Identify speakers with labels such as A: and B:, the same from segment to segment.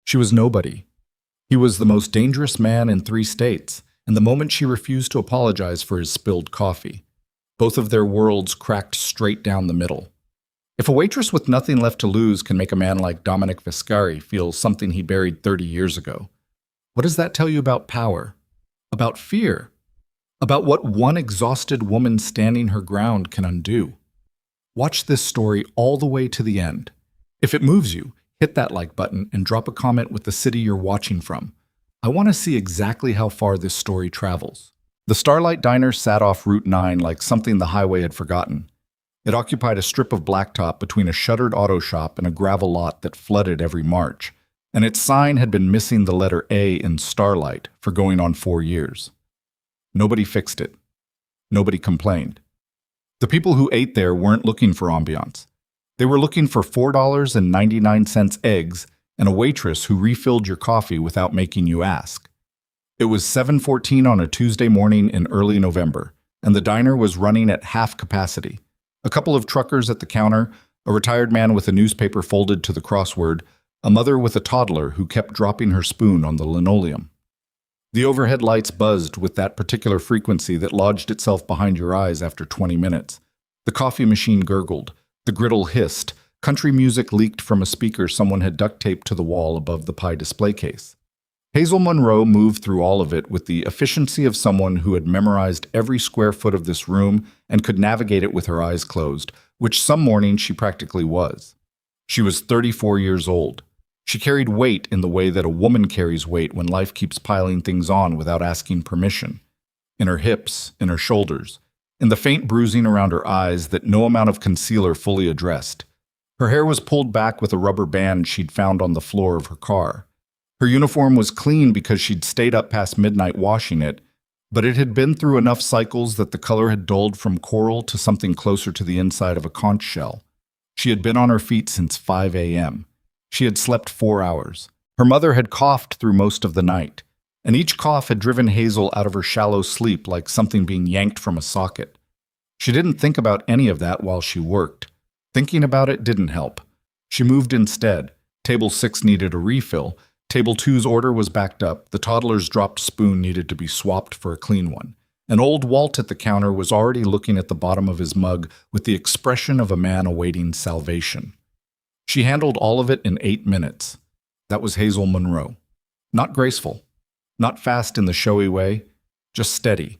A: She was nobody. He was the most dangerous man in 3 states, and the moment she refused to apologize for his spilled coffee, both of their worlds cracked straight down the middle. If a waitress with nothing left to lose can make a man like Dominic Viscari feel something he buried 30 years ago, what does that tell you about power? About fear? About what one exhausted woman standing her ground can undo? Watch this story all the way to the end. If it moves you, hit that like button and drop a comment with the city you're watching from. I want to see exactly how far this story travels. The Starlight Diner sat off Route 9 like something the highway had forgotten. It occupied a strip of blacktop between a shuttered auto shop and a gravel lot that flooded every March, and its sign had been missing the letter A in Starlight for going on 4 years. Nobody fixed it. Nobody complained. The people who ate there weren't looking for ambiance. They were looking for $4.99 eggs and a waitress who refilled your coffee without making you ask. It was 7:14 on a Tuesday morning in early November, and the diner was running at half capacity. A couple of truckers at the counter, a retired man with a newspaper folded to the crossword, a mother with a toddler who kept dropping her spoon on the linoleum. The overhead lights buzzed with that particular frequency that lodged itself behind your eyes after 20 minutes. The coffee machine gurgled. The griddle hissed. Country music leaked from a speaker someone had duct-taped to the wall above the pie display case. Hazel Monroe moved through all of it with the efficiency of someone who had memorized every square foot of this room and could navigate it with her eyes closed, which some mornings she practically was. She was 34 years old. She carried weight in the way that a woman carries weight when life keeps piling things on without asking permission. In her hips, in her shoulders, in the faint bruising around her eyes that no amount of concealer fully addressed. Her hair was pulled back with a rubber band she'd found on the floor of her car. Her uniform was clean because she'd stayed up past midnight washing it, but it had been through enough cycles that the color had dulled from coral to something closer to the inside of a conch shell. She had been on her feet since 5 a.m. She had slept 4 hours. Her mother had coughed through most of the night, and each cough had driven Hazel out of her shallow sleep like something being yanked from a socket. She didn't think about any of that while she worked. Thinking about it didn't help. She moved instead. Table 6 needed a refill. Table 2's order was backed up. The toddler's dropped spoon needed to be swapped for a clean one. And old Walt at the counter was already looking at the bottom of his mug with the expression of a man awaiting salvation. She handled all of it in 8 minutes. That was Hazel Monroe. Not graceful. Not fast in the showy way. Just steady.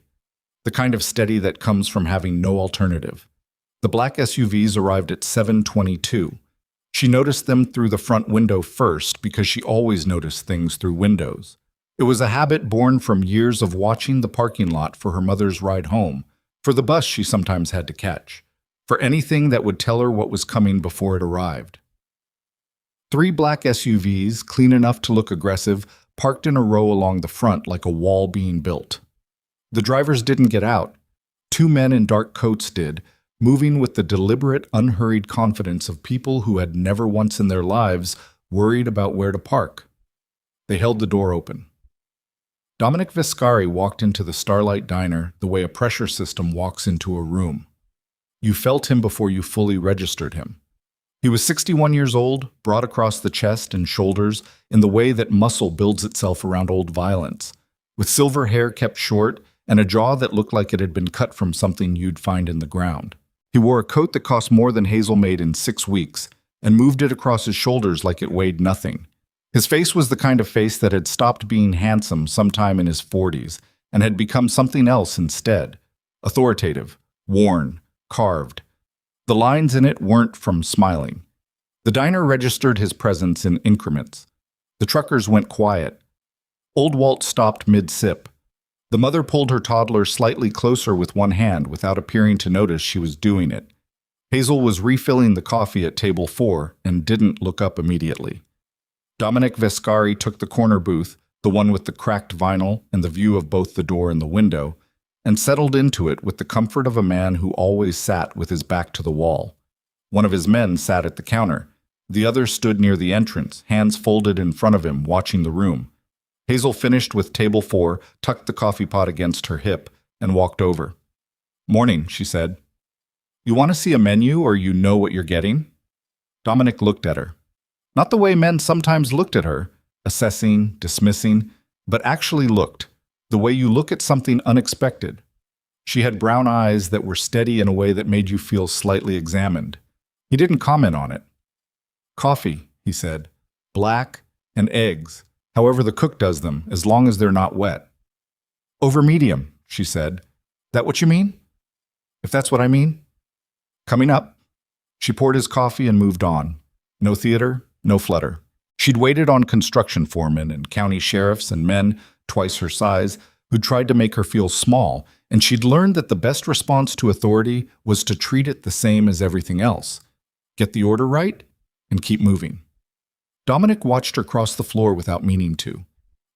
A: The kind of steady that comes from having no alternative. The black SUVs arrived at 7:22. She noticed them through the front window first because she always noticed things through windows. It was a habit born from years of watching the parking lot for her mother's ride home, for the bus she sometimes had to catch, for anything that would tell her what was coming before it arrived. 3 black SUVs, clean enough to look aggressive, parked in a row along the front like a wall being built. The drivers didn't get out. 2 men in dark coats did, moving with the deliberate, unhurried confidence of people who had never once in their lives worried about where to park. They held the door open. Dominic Viscari walked into the Starlight Diner the way a pressure system walks into a room. You felt him before you fully registered him. He was 61 years old, broad across the chest and shoulders in the way that muscle builds itself around old violence, with silver hair kept short and a jaw that looked like it had been cut from something you'd find in the ground. He wore a coat that cost more than Hazel made in 6 weeks and moved it across his shoulders like it weighed nothing. His face was the kind of face that had stopped being handsome sometime in his 40s and had become something else instead. Authoritative, worn, carved. The lines in it weren't from smiling. The diner registered his presence in increments. The truckers went quiet. Old Walt stopped mid-sip. The mother pulled her toddler slightly closer with one hand without appearing to notice she was doing it. Hazel was refilling the coffee at table 4 and didn't look up immediately. Dominic Viscari took the corner booth, the one with the cracked vinyl and the view of both the door and the window, and settled into it with the comfort of a man who always sat with his back to the wall. One of his men sat at the counter. The other stood near the entrance, hands folded in front of him, watching the room. Hazel finished with table 4, tucked the coffee pot against her hip, and walked over. "Morning," she said. "You want to see a menu or you know what you're getting?" Dominic looked at her. Not the way men sometimes looked at her, assessing, dismissing, but actually looked, the way you look at something unexpected. She had brown eyes that were steady in a way that made you feel slightly examined. He didn't comment on it. "Coffee," he said. "Black and eggs, however the cook does them, as long as they're not wet." "Over medium," she said. "That what you mean?" "If that's what I mean." "Coming up." She poured his coffee and moved on. No theater, no flutter. She'd waited on construction foremen and county sheriffs and men twice her size who'd tried to make her feel small, and she'd learned that the best response to authority was to treat it the same as everything else. Get the order right and keep moving. Dominic watched her cross the floor without meaning to.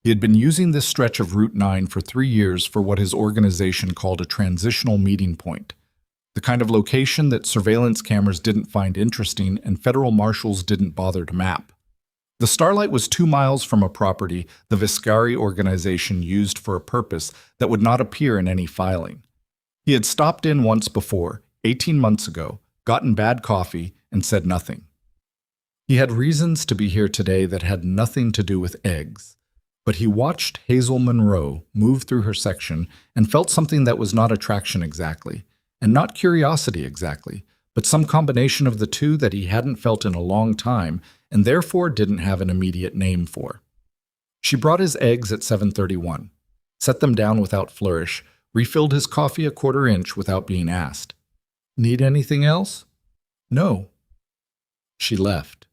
A: He had been using this stretch of Route 9 for 3 years for what his organization called a transitional meeting point, the kind of location that surveillance cameras didn't find interesting and federal marshals didn't bother to map. The Starlight was 2 miles from a property the Viscari organization used for a purpose that would not appear in any filing. He had stopped in once before, 18 months ago, gotten bad coffee, and said nothing. He had reasons to be here today that had nothing to do with eggs, but he watched Hazel Monroe move through her section and felt something that was not attraction exactly, and not curiosity exactly, but some combination of the two that he hadn't felt in a long time and therefore didn't have an immediate name for. She brought his eggs at 7:31, set them down without flourish, refilled his coffee a quarter inch without being asked. "Need anything else?" "No." She left.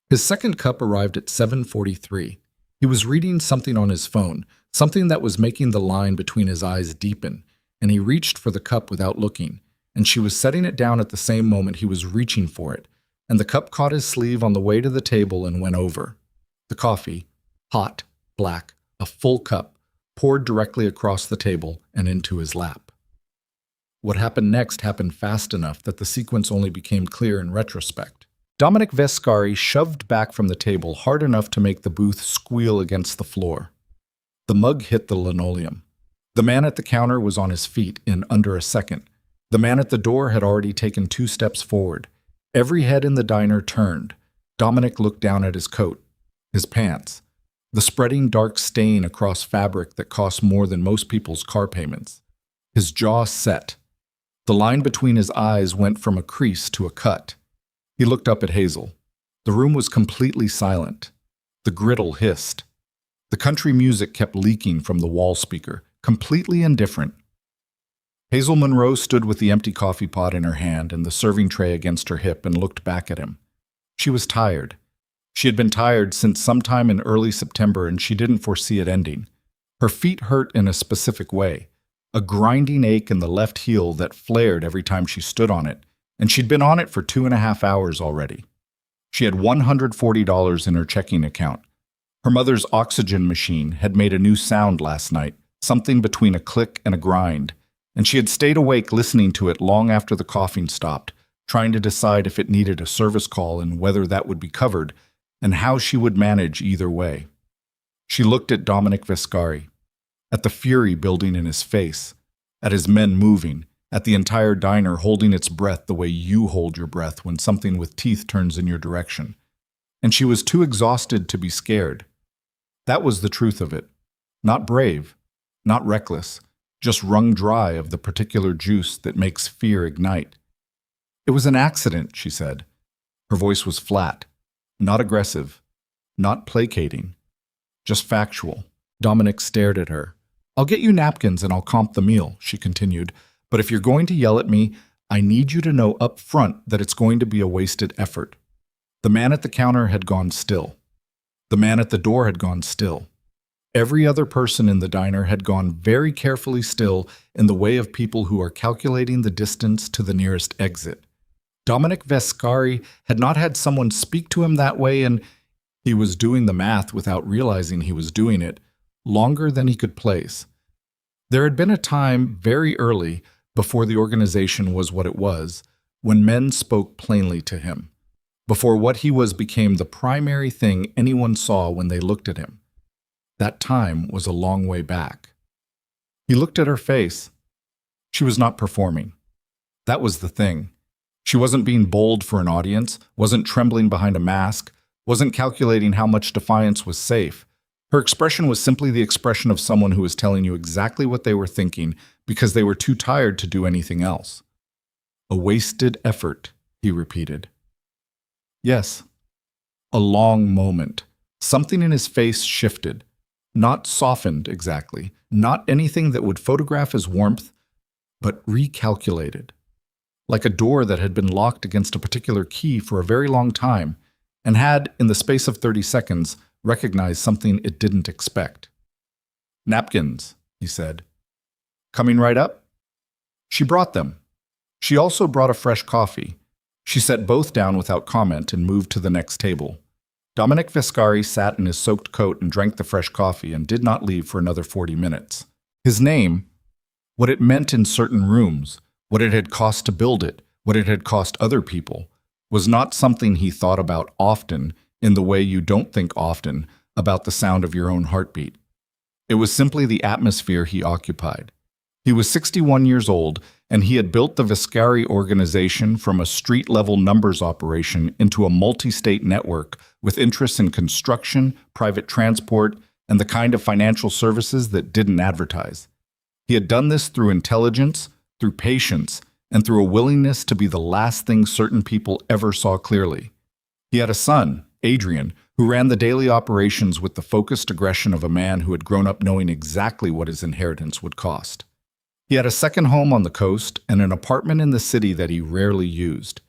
A: His second cup arrived at 7:43. He was reading something on his phone, something that was making the line between his eyes deepen, and he reached for the cup without looking, and she was setting it down at the same moment he was reaching for it, and the cup caught his sleeve on the way to the table and went over. The coffee, hot, black, a full cup, poured directly across the table and into his lap. What happened next happened fast enough that the sequence only became clear in retrospect. Dominic Viscari shoved back from the table hard enough to make the booth squeal against the floor. The mug hit the linoleum. The man at the counter was on his feet in under a second. The man at the door had already taken 2 steps forward. Every head in the diner turned. Dominic looked down at his coat, his pants, the spreading dark stain across fabric that cost more than most people's car payments. His jaw set. The line between his eyes went from a crease to a cut. He looked up at Hazel. The room was completely silent. The griddle hissed. The country music kept leaking from the wall speaker, completely indifferent. Hazel Monroe stood with the empty coffee pot in her hand and the serving tray against her hip and looked back at him. She was tired. She had been tired since sometime in early September, and she didn't foresee it ending. Her feet hurt in a specific way, a grinding ache in the left heel that flared every time she stood on it, and she'd been on it for 2.5 hours already. She had $140 in her checking account. Her mother's oxygen machine had made a new sound last night, something between a click and a grind, and she had stayed awake listening to it long after the coughing stopped, trying to decide if it needed a service call and whether that would be covered, and how she would manage either way. She looked at Dominic Viscari, at the fury building in his face, at his men moving, at the entire diner holding its breath the way you hold your breath when something with teeth turns in your direction. And she was too exhausted to be scared. That was the truth of it. Not brave, not reckless, just wrung dry of the particular juice that makes fear ignite. "It was an accident," she said. Her voice was flat, not aggressive, not placating, just factual. Dominic stared at her. "I'll get you napkins and I'll comp the meal," she continued, "but if you're going to yell at me, I need you to know up front that it's going to be a wasted effort." The man at the counter had gone still. The man at the door had gone still. Every other person in the diner had gone very carefully still in the way of people who are calculating the distance to the nearest exit. Dominic Viscari had not had someone speak to him that way, and he was doing the math without realizing he was doing it, longer than he could place. There had been a time very early, before the organization was what it was, when men spoke plainly to him, before what he was became the primary thing anyone saw when they looked at him. That time was a long way back. He looked at her face. She was not performing. That was the thing. She wasn't being bold for an audience, wasn't trembling behind a mask, wasn't calculating how much defiance was safe. Her expression was simply the expression of someone who was telling you exactly what they were thinking because they were too tired to do anything else. A wasted effort, he repeated. Yes. A long moment. Something in his face shifted. Not softened exactly, not anything that would photograph his warmth, but recalculated. Like a door that had been locked against a particular key for a very long time and had, in the space of 30 seconds, recognized something it didn't expect. Napkins, he said. Coming right up? She brought them. She also brought a fresh coffee. She set both down without comment and moved to the next table. Dominic Viscari sat in his soaked coat and drank the fresh coffee and did not leave for another 40 minutes. His name, what it meant in certain rooms, what it had cost to build it, what it had cost other people, was not something he thought about often in the way you don't think often about the sound of your own heartbeat. It was simply the atmosphere he occupied. He was 61 years old, and he had built the Viscari organization from a street-level numbers operation into a multi-state network with interests in construction, private transport, and the kind of financial services that didn't advertise. He had done this through intelligence, through patience, and through a willingness to be the last thing certain people ever saw clearly. He had a son, Adrian, who ran the daily operations with the focused aggression of a man who had grown up knowing exactly what his inheritance would cost. He had a second home on the coast and an apartment in the city that he rarely used.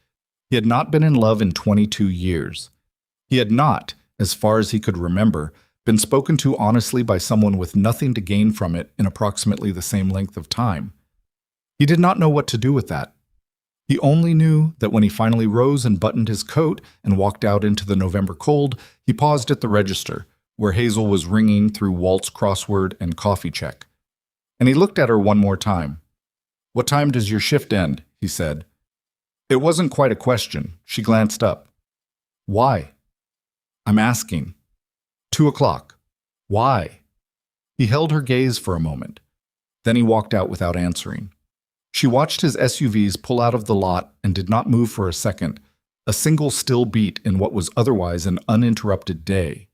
A: He had not been in love in 22 years. He had not, as far as he could remember, been spoken to honestly by someone with nothing to gain from it in approximately the same length of time. He did not know what to do with that. He only knew that when he finally rose and buttoned his coat and walked out into the November cold, he paused at the register, where Hazel was ringing through Walt's crossword and coffee check. And he looked at her one more time. "What time does your shift end?" he said. It wasn't quite a question. She glanced up. "Why?" "I'm asking." 2:00. "Why?" He held her gaze for a moment. Then he walked out without answering. She watched his SUVs pull out of the lot and did not move for a second, a single still beat in what was otherwise an uninterrupted day.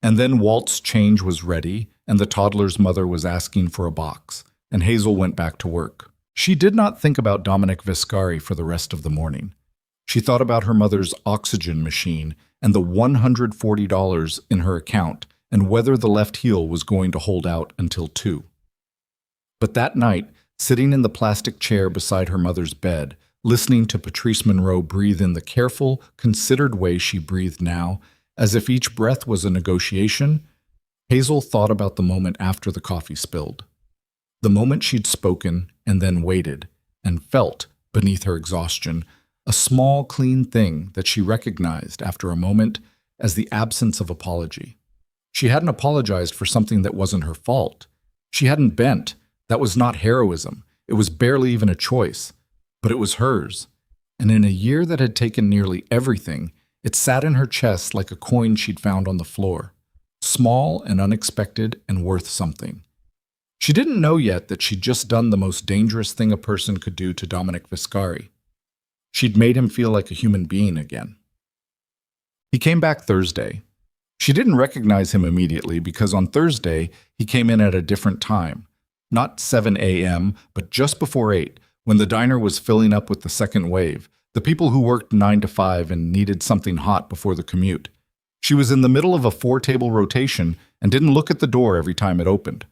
A: And then Walt's change was ready, and the toddler's mother was asking for a box, and Hazel went back to work. She did not think about Dominic Viscari for the rest of the morning. She thought about her mother's oxygen machine and the $140 in her account and whether the left heel was going to hold out until 2. But that night, sitting in the plastic chair beside her mother's bed, listening to Patrice Monroe breathe in the careful, considered way she breathed now, as if each breath was a negotiation, Hazel thought about the moment after the coffee spilled. The moment she'd spoken and then waited, and felt, beneath her exhaustion, a small, clean thing that she recognized after a moment as the absence of apology. She hadn't apologized for something that wasn't her fault. She hadn't bent. That was not heroism. It was barely even a choice. But it was hers. And in a year that had taken nearly everything, it sat in her chest like a coin she'd found on the floor. Small and unexpected and worth something. She didn't know yet that she'd just done the most dangerous thing a person could do to Dominic Viscari. She'd made him feel like a human being again. He came back Thursday. She didn't recognize him immediately because on Thursday he came in at a different time. Not 7 a.m., but just before 8, when the diner was filling up with the second wave, the people who worked 9 to 5 and needed something hot before the commute. She was in the middle of a 4-table rotation and didn't look at the door every time it opened.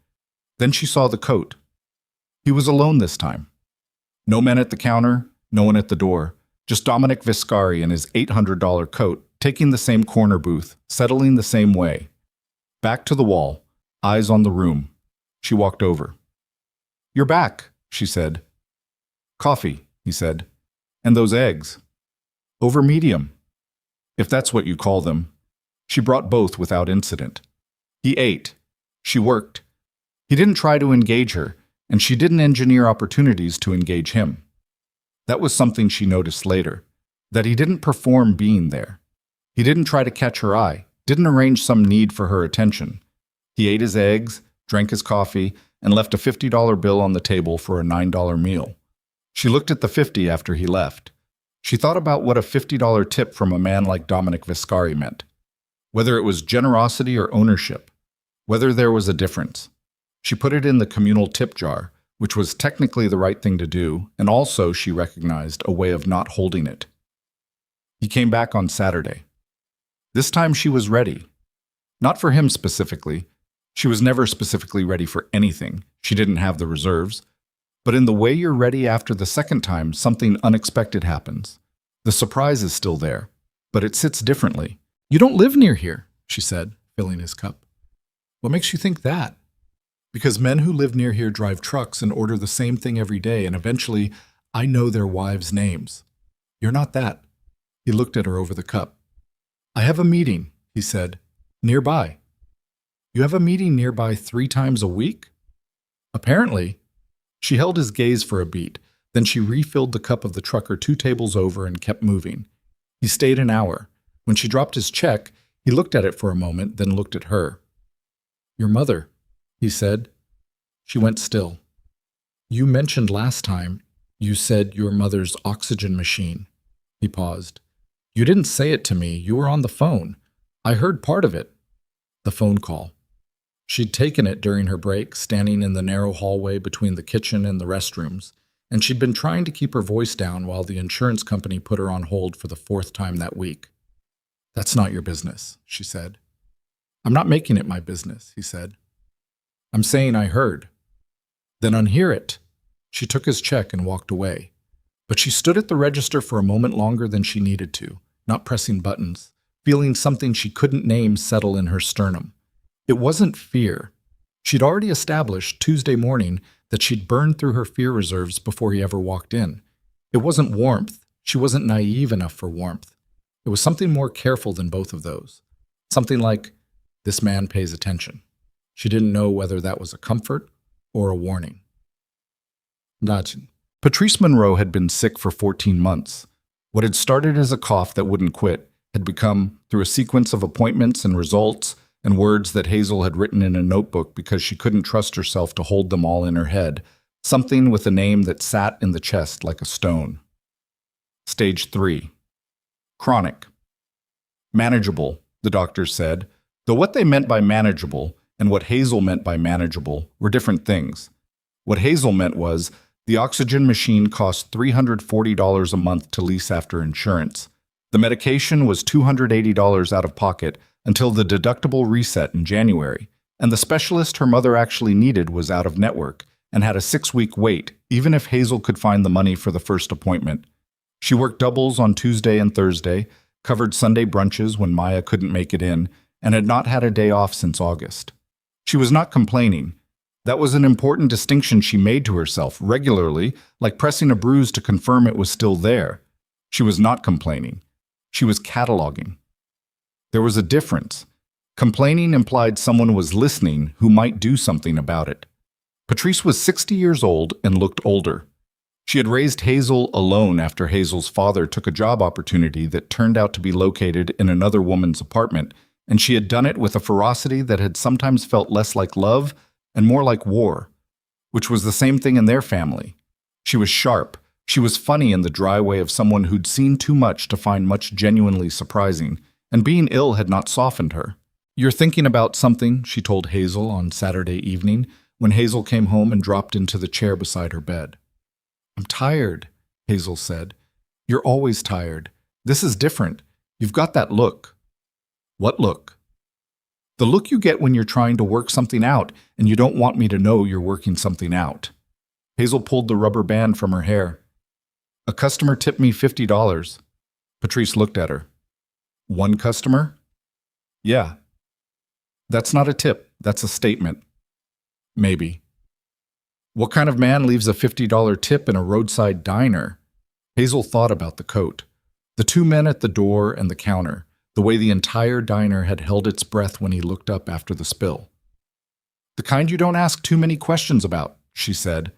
A: Then she saw the coat. He was alone this time. No men at the counter, no one at the door, just Dominic Viscari in his $800 coat, taking the same corner booth, settling the same way. Back to the wall, eyes on the room. She walked over. "You're back," she said. "Coffee," he said. "And those eggs." "Over medium." "If that's what you call them." She brought both without incident. He ate. She worked. He didn't try to engage her, and she didn't engineer opportunities to engage him. That was something she noticed later, that he didn't perform being there. He didn't try to catch her eye, didn't arrange some need for her attention. He ate his eggs, drank his coffee, and left a $50 bill on the table for a $9 meal. She looked at the 50 after he left. She thought about what a $50 tip from a man like Dominic Viscari meant. whether it was generosity or ownership, whether there was a difference. She put it in the communal tip jar, which was technically the right thing to do, and also, she recognized, a way of not holding it. He came back on Saturday. This time she was ready. Not for him specifically. She was never specifically ready for anything. She didn't have the reserves. But in the way you're ready after the second time, something unexpected happens. The surprise is still there, but it sits differently. "You don't live near here," she said, filling his cup. "What makes you think that?" "Because men who live near here drive trucks and order the same thing every day, and eventually I know their wives' names. You're not that." He looked at her over the cup. "I have a meeting," he said, "nearby." "You have a meeting nearby 3 times a week?" "Apparently." She held his gaze for a beat. Then she refilled the cup of the trucker 2 tables over and kept moving. He stayed an hour. When she dropped his check, he looked at it for a moment, then looked at her. "Your mother," he said. She went still. "You mentioned last time, you said your mother's oxygen machine." He paused. "You didn't say it to me. You were on the phone. I heard part of it." The phone call. She'd taken it during her break, standing in the narrow hallway between the kitchen and the restrooms, and she'd been trying to keep her voice down while the insurance company put her on hold for the 4th time that week. "That's not your business," she said. "I'm not making it my business," he said. "I'm saying I heard." "Then unhear it." She took his check and walked away. But she stood at the register for a moment longer than she needed to, not pressing buttons, feeling something she couldn't name settle in her sternum. It wasn't fear. She'd already established Tuesday morning that she'd burned through her fear reserves before he ever walked in. It wasn't warmth. She wasn't naive enough for warmth. It was something more careful than both of those. Something like, "This man pays attention." She didn't know whether that was a comfort or a warning. Patrice Monroe had been sick for 14 months. What had started as a cough that wouldn't quit had become, through a sequence of appointments and results and words that Hazel had written in a notebook because she couldn't trust herself to hold them all in her head, something with a name that sat in the chest like a stone. Stage 3. Chronic. Manageable, the doctors said, though what they meant by manageable and what Hazel meant by manageable were different things. What Hazel meant was the oxygen machine cost $340 a month to lease after insurance. The medication was $280 out of pocket until the deductible reset in January, and the specialist her mother actually needed was out of network and had a 6-week wait, even if Hazel could find the money for the first appointment. She worked doubles on Tuesday and Thursday, covered Sunday brunches when Maya couldn't make it in, and had not had a day off since August. She was not complaining. That was an important distinction she made to herself regularly, like pressing a bruise to confirm it was still there. She was not complaining. She was cataloging. There was a difference. Complaining implied someone was listening who might do something about it. Patrice was 60 years old and looked older. She had raised Hazel alone after Hazel's father took a job opportunity that turned out to be located in another woman's apartment, and she had done it with a ferocity that had sometimes felt less like love and more like war, which was the same thing in their family. She was sharp. She was funny in the dry way of someone who'd seen too much to find much genuinely surprising, and being ill had not softened her. "You're thinking about something," she told Hazel on Saturday evening, when Hazel came home and dropped into the chair beside her bed. "I'm tired," Hazel said. "You're always tired. This is different. You've got that look." "What look?" "The look you get when you're trying to work something out and you don't want me to know you're working something out." Hazel pulled the rubber band from her hair. "A customer tipped me $50. Patrice looked at her. "One customer?" "Yeah." "That's not a tip. That's a statement." "Maybe." "What kind of man leaves a $50 tip in a roadside diner?" Hazel thought about the coat, the 2 men at the door and the counter, the way the entire diner had held its breath when he looked up after the spill. "The kind you don't ask too many questions about," she said.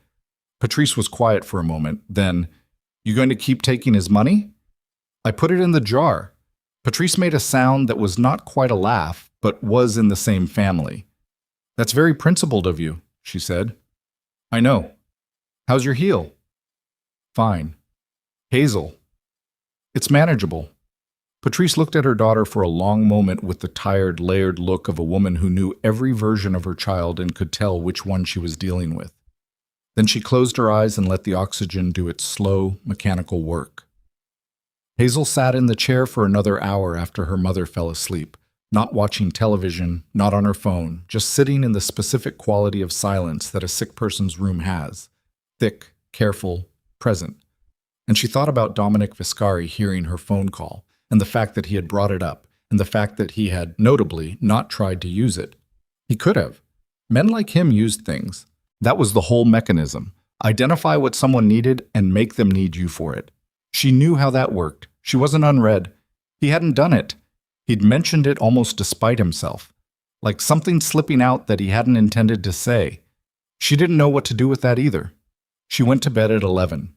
A: Patrice was quiet for a moment. Then, "You going to keep taking his money?" "I put it in the jar." Patrice made a sound that was not quite a laugh, but was in the same family. "That's very principled of you," she said. "I know. How's your heel?" "Fine." "Hazel." "It's manageable." Patrice looked at her daughter for a long moment with the tired, layered look of a woman who knew every version of her child and could tell which one she was dealing with. Then she closed her eyes and let the oxygen do its slow, mechanical work. Hazel sat in the chair for another hour after her mother fell asleep, not watching television, not on her phone, just sitting in the specific quality of silence that a sick person's room has, thick, careful, present. And she thought about Dominic Viscari hearing her phone call, and the fact that he had brought it up, and the fact that he had, notably, not tried to use it. He could have. Men like him used things. That was the whole mechanism. Identify what someone needed and make them need you for it. She knew how that worked. She wasn't unread. He hadn't done it. He'd mentioned it almost despite himself, like something slipping out that he hadn't intended to say. She didn't know what to do with that either. She went to bed at 11.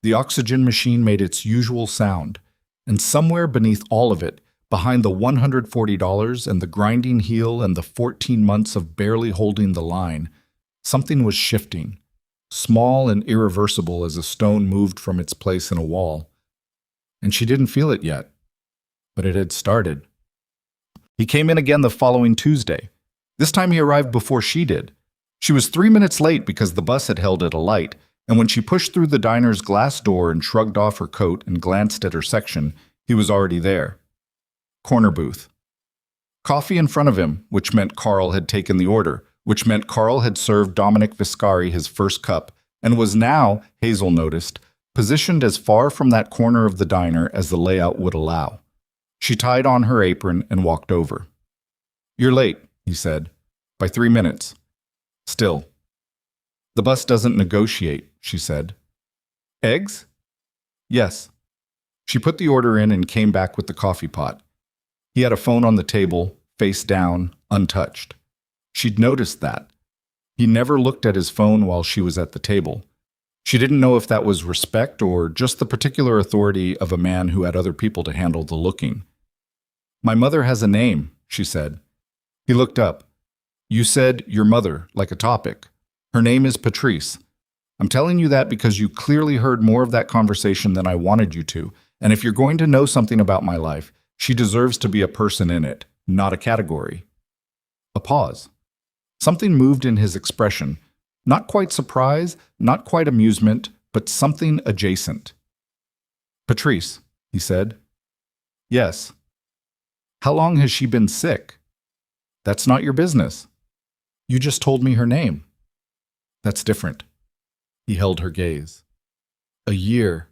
A: The oxygen machine made its usual sound, and somewhere beneath all of it, behind the $140 and the grinding heel and the 14 months of barely holding the line, something was shifting, small and irreversible as a stone moved from its place in a wall. And she didn't feel it yet, but it had started. He came in again the following Tuesday. This time he arrived before she did. She was 3 minutes late because the bus had held at a light, and when she pushed through the diner's glass door and shrugged off her coat and glanced at her section, he was already there. Corner booth. Coffee in front of him, which meant Carl had taken the order, which meant Carl had served Dominic Viscari his first cup, and was now, Hazel noticed, positioned as far from that corner of the diner as the layout would allow. She tied on her apron and walked over. "You're late," he said, "by 3 minutes. Still." "The bus doesn't negotiate," she said. "Eggs?" "Yes." She put the order in and came back with the coffee pot. He had a phone on the table, face down, untouched. She'd noticed that. He never looked at his phone while she was at the table. She didn't know if that was respect or just the particular authority of a man who had other people to handle the looking. "My mother has a name," she said. He looked up. "You said your mother, like a topic. Her name is Patrice. I'm telling you that because you clearly heard more of that conversation than I wanted you to, and if you're going to know something about my life, she deserves to be a person in it, not a category." A pause. Something moved in his expression. Not quite surprise, not quite amusement, but something adjacent. "Patrice," he said. "Yes." "How long has she been sick?" "That's not your business." "You just told me her name." "That's different." He held her gaze. "A year,"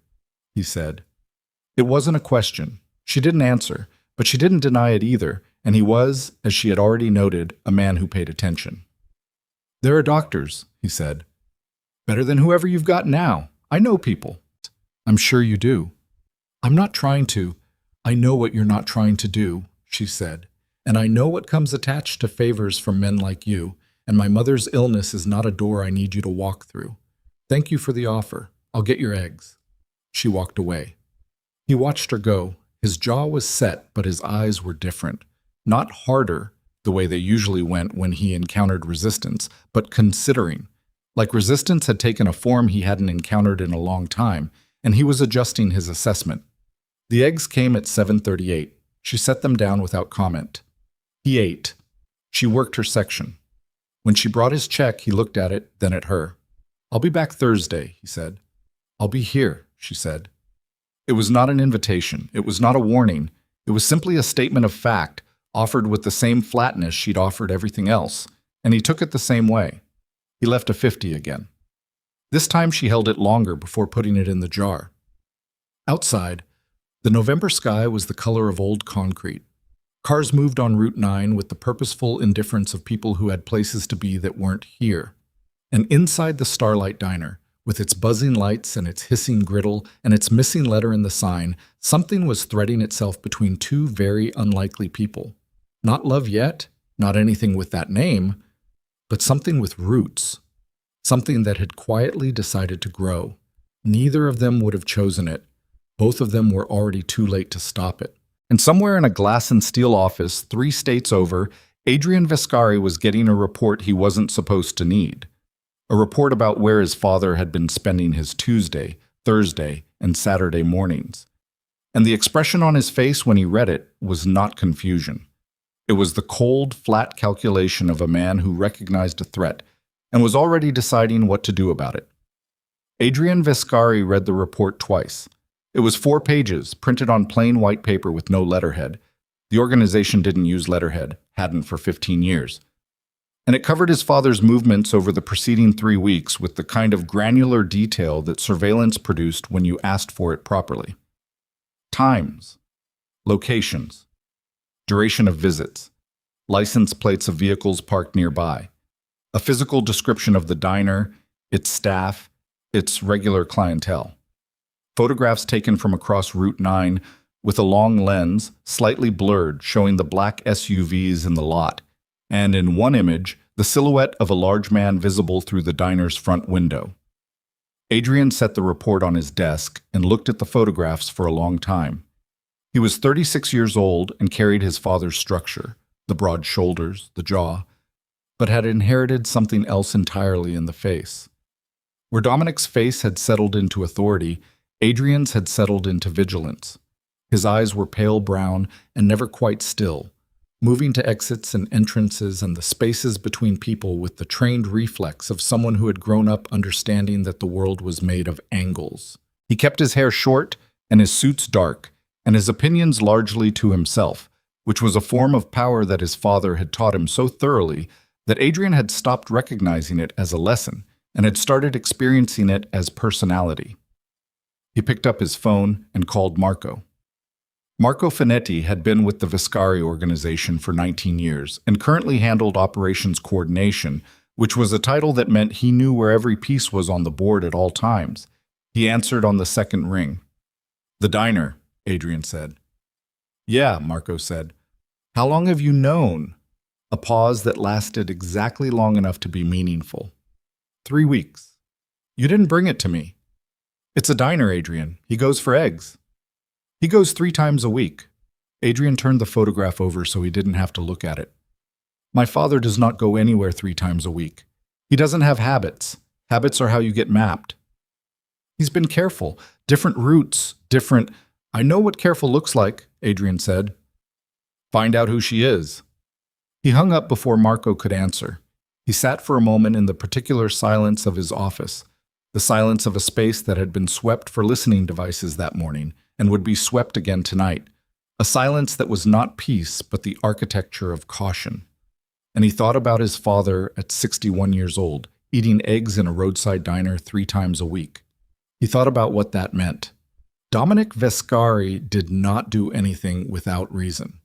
A: he said. It wasn't a question. She didn't answer, but she didn't deny it either, and he was, as she had already noted, a man who paid attention. "There are doctors," he said. "Better than whoever you've got now. I know people." "I'm sure you do." "I'm not trying to. I know what you're not trying to do," she said. "And I know what comes attached to favors from men like you, and my mother's illness is not a door I need you to walk through. Thank you for the offer. I'll get your eggs." She walked away. He watched her go. His jaw was set, but his eyes were different. Not harder, the way they usually went when he encountered resistance, but considering. Like resistance had taken a form he hadn't encountered in a long time, and he was adjusting his assessment. The eggs came at 7:38. She set them down without comment. He ate. She worked her section. When she brought his check, he looked at it, then at her. "I'll be back Thursday," he said. "I'll be here," she said. It was not an invitation. It was not a warning. It was simply a statement of fact, offered with the same flatness she'd offered everything else, and he took it the same way. He left a 50 again. This time she held it longer before putting it in the jar. Outside, the November sky was the color of old concrete. Cars moved on Route 9 with the purposeful indifference of people who had places to be that weren't here. And inside the Starlight Diner, with its buzzing lights and its hissing griddle and its missing letter in the sign, something was threading itself between two very unlikely people. Not love yet, not anything with that name, but something with roots. Something that had quietly decided to grow. Neither of them would have chosen it. Both of them were already too late to stop it. And somewhere in a glass and steel office 3 states over, Adrian Viscari was getting a report he wasn't supposed to need. A report about where his father had been spending his Tuesday, Thursday, and Saturday mornings. And the expression on his face when he read it was not confusion. It was the cold, flat calculation of a man who recognized a threat and was already deciding what to do about it. Adrian Vescari read the report twice. It was 4 pages, printed on plain white paper with no letterhead. The organization didn't use letterhead, hadn't for 15 years. And it covered his father's movements over the preceding 3 weeks with the kind of granular detail that surveillance produced when you asked for it properly. Times, locations, duration of visits, license plates of vehicles parked nearby, a physical description of the diner, its staff, its regular clientele. Photographs taken from across Route 9 with a long lens, slightly blurred, showing the black SUVs in the lot, and in one image, the silhouette of a large man visible through the diner's front window. Adrian set the report on his desk and looked at the photographs for a long time. He was 36 years old and carried his father's structure, the broad shoulders, the jaw, but had inherited something else entirely in the face. Where Dominic's face had settled into authority, Adrian's had settled into vigilance. His eyes were pale brown and never quite still, moving to exits and entrances and the spaces between people with the trained reflex of someone who had grown up understanding that the world was made of angles. He kept his hair short and his suits dark, and his opinions largely to himself, which was a form of power that his father had taught him so thoroughly that Adrian had stopped recognizing it as a lesson and had started experiencing it as personality. He picked up his phone and called Marco. Marco Finetti had been with the Vescari organization for 19 years and currently handled operations coordination, which was a title that meant he knew where every piece was on the board at all times. He answered on the second ring. "The diner," Adrian said. "Yeah," Marco said. "How long have you known?" A pause that lasted exactly long enough to be meaningful. 3 weeks. "You didn't bring it to me." "It's a diner, Adrian. He goes for eggs." "He goes 3 times a week." Adrian turned the photograph over so he didn't have to look at it. "My father does not go anywhere 3 times a week. He doesn't have habits. Habits are how you get mapped." "He's been careful. Different routes, different—" "I know what careful looks like," Adrian said. "Find out who she is." He hung up before Marco could answer. He sat for a moment in the particular silence of his office, the silence of a space that had been swept for listening devices that morning and would be swept again tonight, a silence that was not peace but the architecture of caution. And he thought about his father at 61 years old, eating eggs in a roadside diner 3 times a week. He thought about what that meant. Dominic Vescari did not do anything without reason.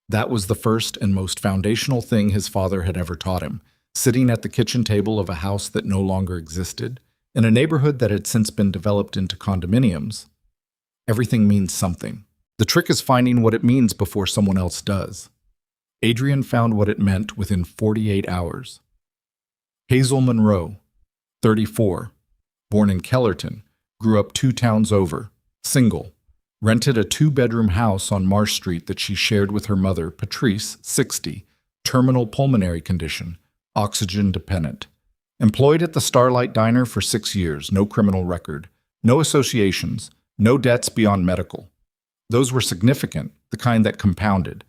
A: That was the first and most foundational thing his father had ever taught him, sitting at the kitchen table of a house that no longer existed, in a neighborhood that had since been developed into condominiums. Everything means something. The trick is finding what it means before someone else does. Adrian found what it meant within 48 hours. Hazel Monroe, 34, born in Kellerton, grew up 2 towns over, single, rented a 2-bedroom house on Marsh Street that she shared with her mother, Patrice, 60, terminal pulmonary condition, oxygen dependent. Employed at the Starlight Diner for 6 years, no criminal record, no associations, no debts beyond medical. Those were significant, the kind that compounded,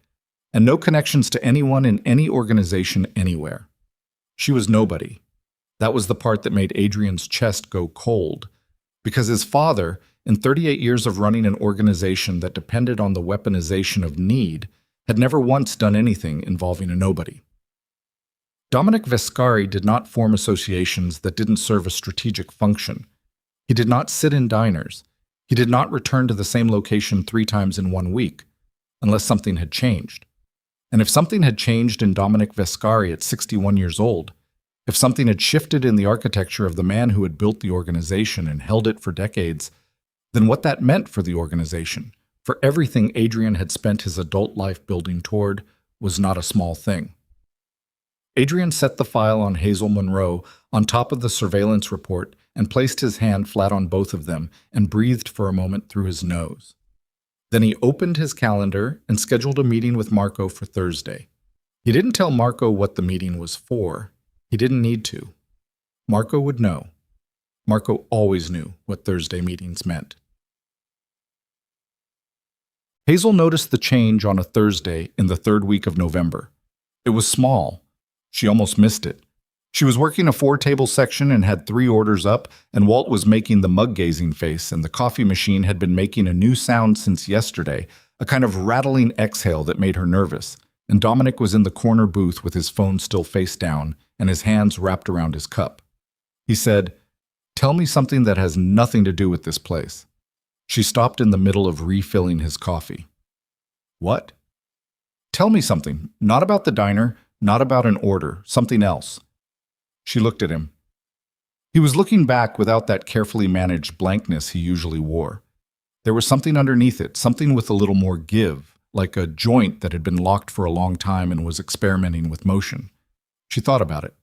A: and no connections to anyone in any organization anywhere. She was nobody. That was the part that made Adrian's chest go cold, because his father, in 38 years of running an organization that depended on the weaponization of need, had never once done anything involving a nobody. Dominic Vescari did not form associations that didn't serve a strategic function. He did not sit in diners. He did not return to the same location 3 times in 1 week, unless something had changed. And if something had changed in Dominic Vescari at 61 years old, if something had shifted in the architecture of the man who had built the organization and held it for decades, then what that meant for the organization, for everything Adrian had spent his adult life building toward, was not a small thing. Adrian set the file on Hazel Monroe on top of the surveillance report and placed his hand flat on both of them and breathed for a moment through his nose. Then he opened his calendar and scheduled a meeting with Marco for Thursday. He didn't tell Marco what the meeting was for. He didn't need to. Marco would know. Marco always knew what Thursday meetings meant. Hazel noticed the change on a Thursday in the third week of November. It was small. She almost missed it. She was working a four-table section and had 3 orders up, and Walt was making the mug-gazing face, and the coffee machine had been making a new sound since yesterday, a kind of rattling exhale that made her nervous, and Dominic was in the corner booth with his phone still face down and his hands wrapped around his cup. He said, "Tell me something that has nothing to do with this place." She stopped in the middle of refilling his coffee. "What?" "Tell me something, not about the diner, not about an order, something else." She looked at him. He was looking back without that carefully managed blankness he usually wore. There was something underneath it, something with a little more give, like a joint that had been locked for a long time and was experimenting with motion. She thought about it.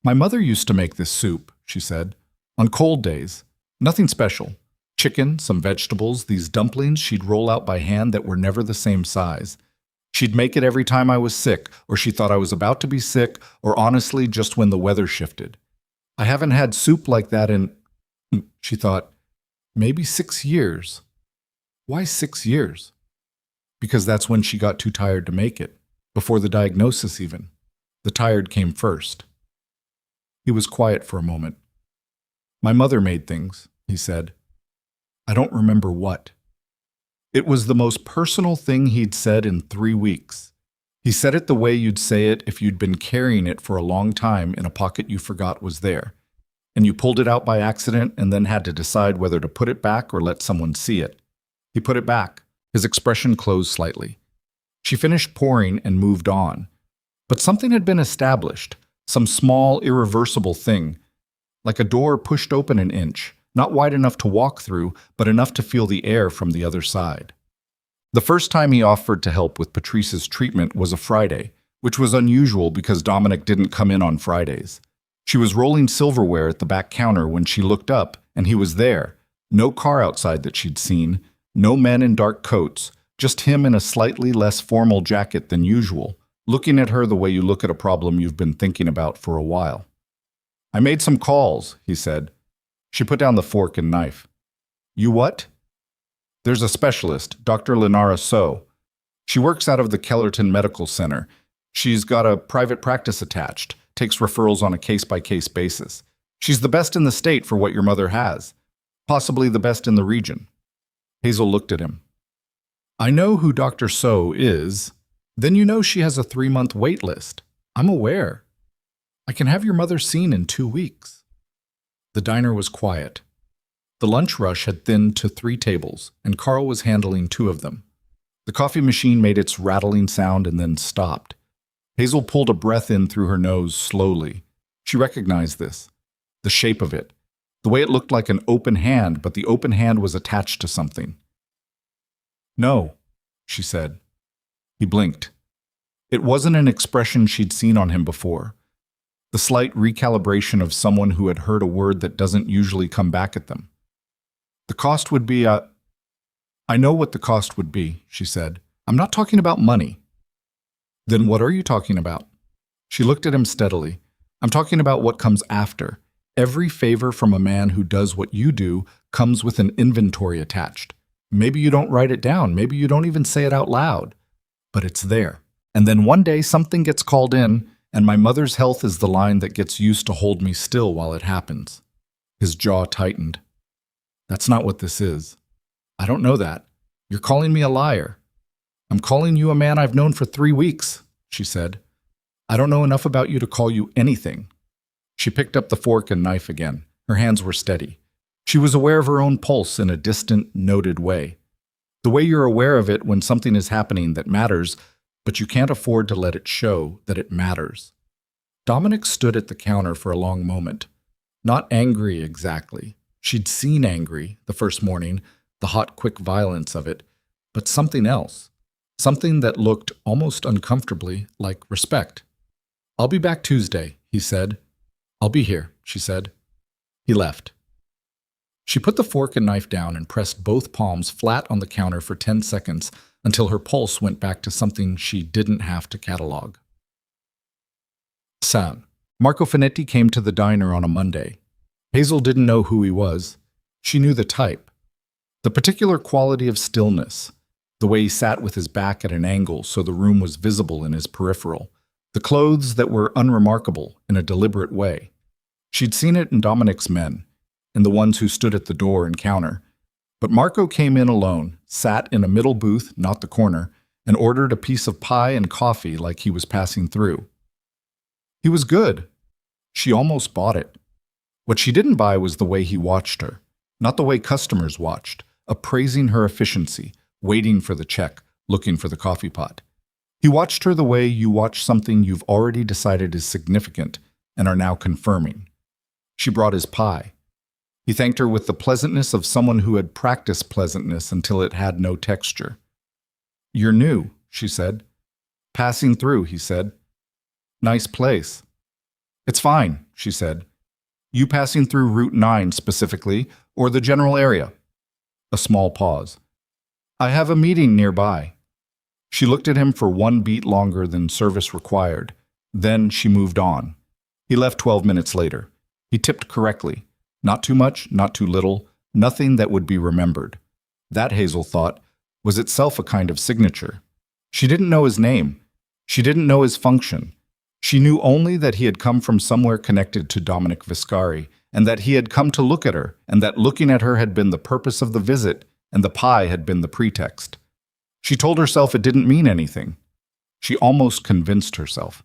A: "My mother used to make this soup," she said, "on cold days. Nothing special. Chicken, some vegetables, these dumplings she'd roll out by hand that were never the same size. She'd make it every time I was sick, or she thought I was about to be sick, or honestly, just when the weather shifted. I haven't had soup like that in," she thought, "maybe 6 years. Why 6 years? Because that's when she got too tired to make it, before the diagnosis even. The tired came first." He was quiet for a moment. "My mother made things," he said. "I don't remember what." It was the most personal thing he'd said in 3 weeks. He said it the way you'd say it if you'd been carrying it for a long time in a pocket you forgot was there, and you pulled it out by accident and then had to decide whether to put it back or let someone see it. He put it back. His expression closed slightly. She finished pouring and moved on. But something had been established, some small, irreversible thing, like a door pushed open an inch, not wide enough to walk through, but enough to feel the air from the other side. The first time he offered to help with Patrice's treatment was a Friday, which was unusual because Dominic didn't come in on Fridays. She was rolling silverware at the back counter when she looked up, and he was there. No car outside that she'd seen, no men in dark coats, just him in a slightly less formal jacket than usual, looking at her the way you look at a problem you've been thinking about for a while. "I made some calls," he said. She put down the fork and knife. "You what?" "There's a specialist, Dr. Lenara So. She works out of the Kellerton Medical Center. She's got a private practice attached, takes referrals on a case-by-case basis. She's the best in the state for what your mother has, possibly the best in the region." Hazel looked at him. "I know who Dr. So is. Then you know she has a 3-month wait list. I'm aware. I can have your mother seen in 2 weeks." The diner was quiet. The lunch rush had thinned to 3 tables, and Carl was handling 2 of them. The coffee machine made its rattling sound and then stopped. Hazel pulled a breath in through her nose slowly. She recognized this. The shape of it. The way it looked like an open hand, but the open hand was attached to something. "No," she said. He blinked. It wasn't an expression she'd seen on him before. The slight recalibration of someone who had heard a word that doesn't usually come back at them. "The cost would be "I know what the cost would be," she said. "I'm not talking about money." "Then what are you talking about?" She looked at him steadily. "I'm talking about what comes after. Every favor from a man who does what you do comes with an inventory attached. Maybe you don't write it down, maybe you don't even say it out loud, but it's there. And then one day something gets called in, and my mother's health is the line that gets used to hold me still while it happens." His jaw tightened. "That's not what this is." "I don't know that. You're calling me a liar." "I'm calling you a man I've known for 3 weeks," she said. "I don't know enough about you to call you anything." She picked up the fork and knife again. Her hands were steady. She was aware of her own pulse in a distant, noted way. The way you're aware of it when something is happening that matters, but you can't afford to let it show that it matters. Dominic stood at the counter for a long moment. Not angry exactly. She'd seen angry the first morning, the hot, quick violence of it, but something else. Something that looked almost uncomfortably like respect. "I'll be back Tuesday," he said. "I'll be here," she said. He left. She put the fork and knife down and pressed both palms flat on the counter for 10 seconds until her pulse went back to something she didn't have to catalog. San. Marco Finetti came to the diner on a Monday. Hazel didn't know who he was. She knew the type. The particular quality of stillness. The way he sat with his back at an angle so the room was visible in his peripheral. The clothes that were unremarkable in a deliberate way. She'd seen it in Dominic's men, in the ones who stood at the door and counter. But Marco came in alone, sat in a middle booth, not the corner, and ordered a piece of pie and coffee like he was passing through. He was good. She almost bought it. What she didn't buy was the way he watched her, not the way customers watched, appraising her efficiency, waiting for the check, looking for the coffee pot. He watched her the way you watch something you've already decided is significant and are now confirming. She brought his pie. He thanked her with the pleasantness of someone who had practiced pleasantness until it had no texture. "You're new," she said. "Passing through," he said. "Nice place." "It's fine," she said. "You passing through Route 9 specifically, or the general area?" A small pause. "I have a meeting nearby." She looked at him for one beat longer than service required. Then she moved on. He left 12 minutes later. He tipped correctly. Not too much, not too little, nothing that would be remembered. That, Hazel thought, was itself a kind of signature. She didn't know his name. She didn't know his function. She knew only that he had come from somewhere connected to Dominic Viscari, and that he had come to look at her, and that looking at her had been the purpose of the visit, and the pie had been the pretext. She told herself it didn't mean anything. She almost convinced herself.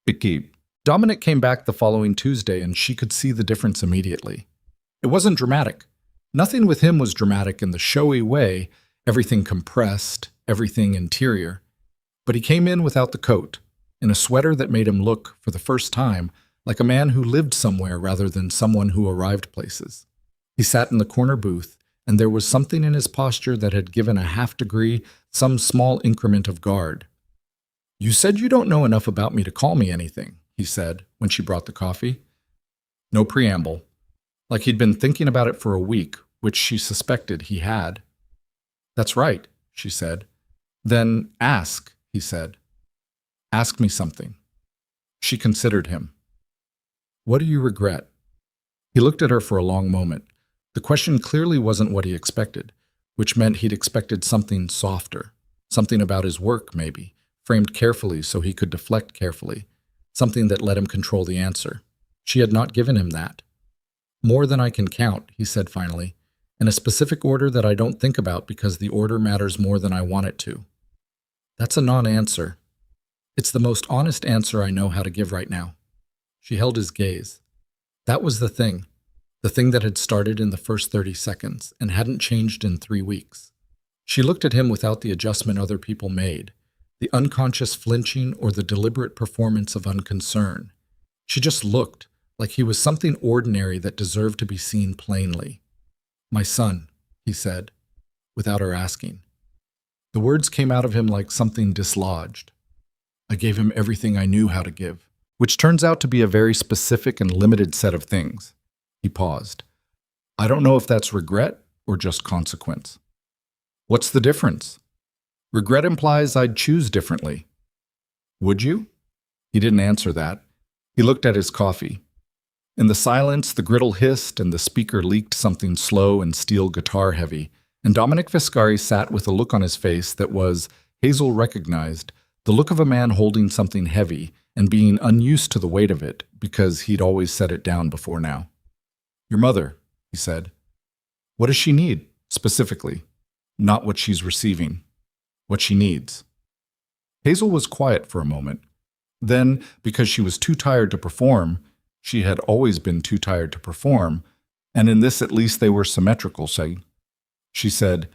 A: Icky. Dominic came back the following Tuesday, and she could see the difference immediately. It wasn't dramatic. Nothing with him was dramatic in the showy way, everything compressed, everything interior. But he came in without the coat, in a sweater that made him look, for the first time, like a man who lived somewhere rather than someone who arrived places. He sat in the corner booth, and there was something in his posture that had given a half-degree, some small increment of guard. "You said you don't know enough about me to call me anything," he said, when she brought the coffee. No preamble. Like he'd been thinking about it for a week, which she suspected he had. "That's right," she said. "Then ask," he said. "Ask me something." She considered him. "What do you regret?" He looked at her for a long moment. The question clearly wasn't what he expected, which meant he'd expected something softer, something about his work, maybe, framed carefully so he could deflect carefully, something that let him control the answer. She had not given him that. "More than I can count," he said finally, "in a specific order that I don't think about because the order matters more than I want it to." That's a non-answer. It's the most honest answer I know how to give right now. She held his gaze. That was the thing that had started in the first 30 seconds and hadn't changed in 3 weeks. She looked at him without the adjustment other people made, the unconscious flinching or the deliberate performance of unconcern. She just looked, like he was something ordinary that deserved to be seen plainly. "My son," he said, without her asking. The words came out of him like something dislodged. "I gave him everything I knew how to give," which turns out to be a very specific and limited set of things. He paused. "I don't know if that's regret or just consequence." "What's the difference?" "Regret implies I'd choose differently." "Would you?" He didn't answer that. He looked at his coffee. In the silence, the griddle hissed and the speaker leaked something slow and steel guitar heavy, and Dominic Viscari sat with a look on his face that was, Hazel recognized, the look of a man holding something heavy and being unused to the weight of it because he'd always set it down before now. "Your mother," he said. "What does she need, specifically? Not what she's receiving. What she needs." Hazel was quiet for a moment. Then, because she was too tired to perform, she had always been too tired to perform, and in this at least they were symmetrical, she said,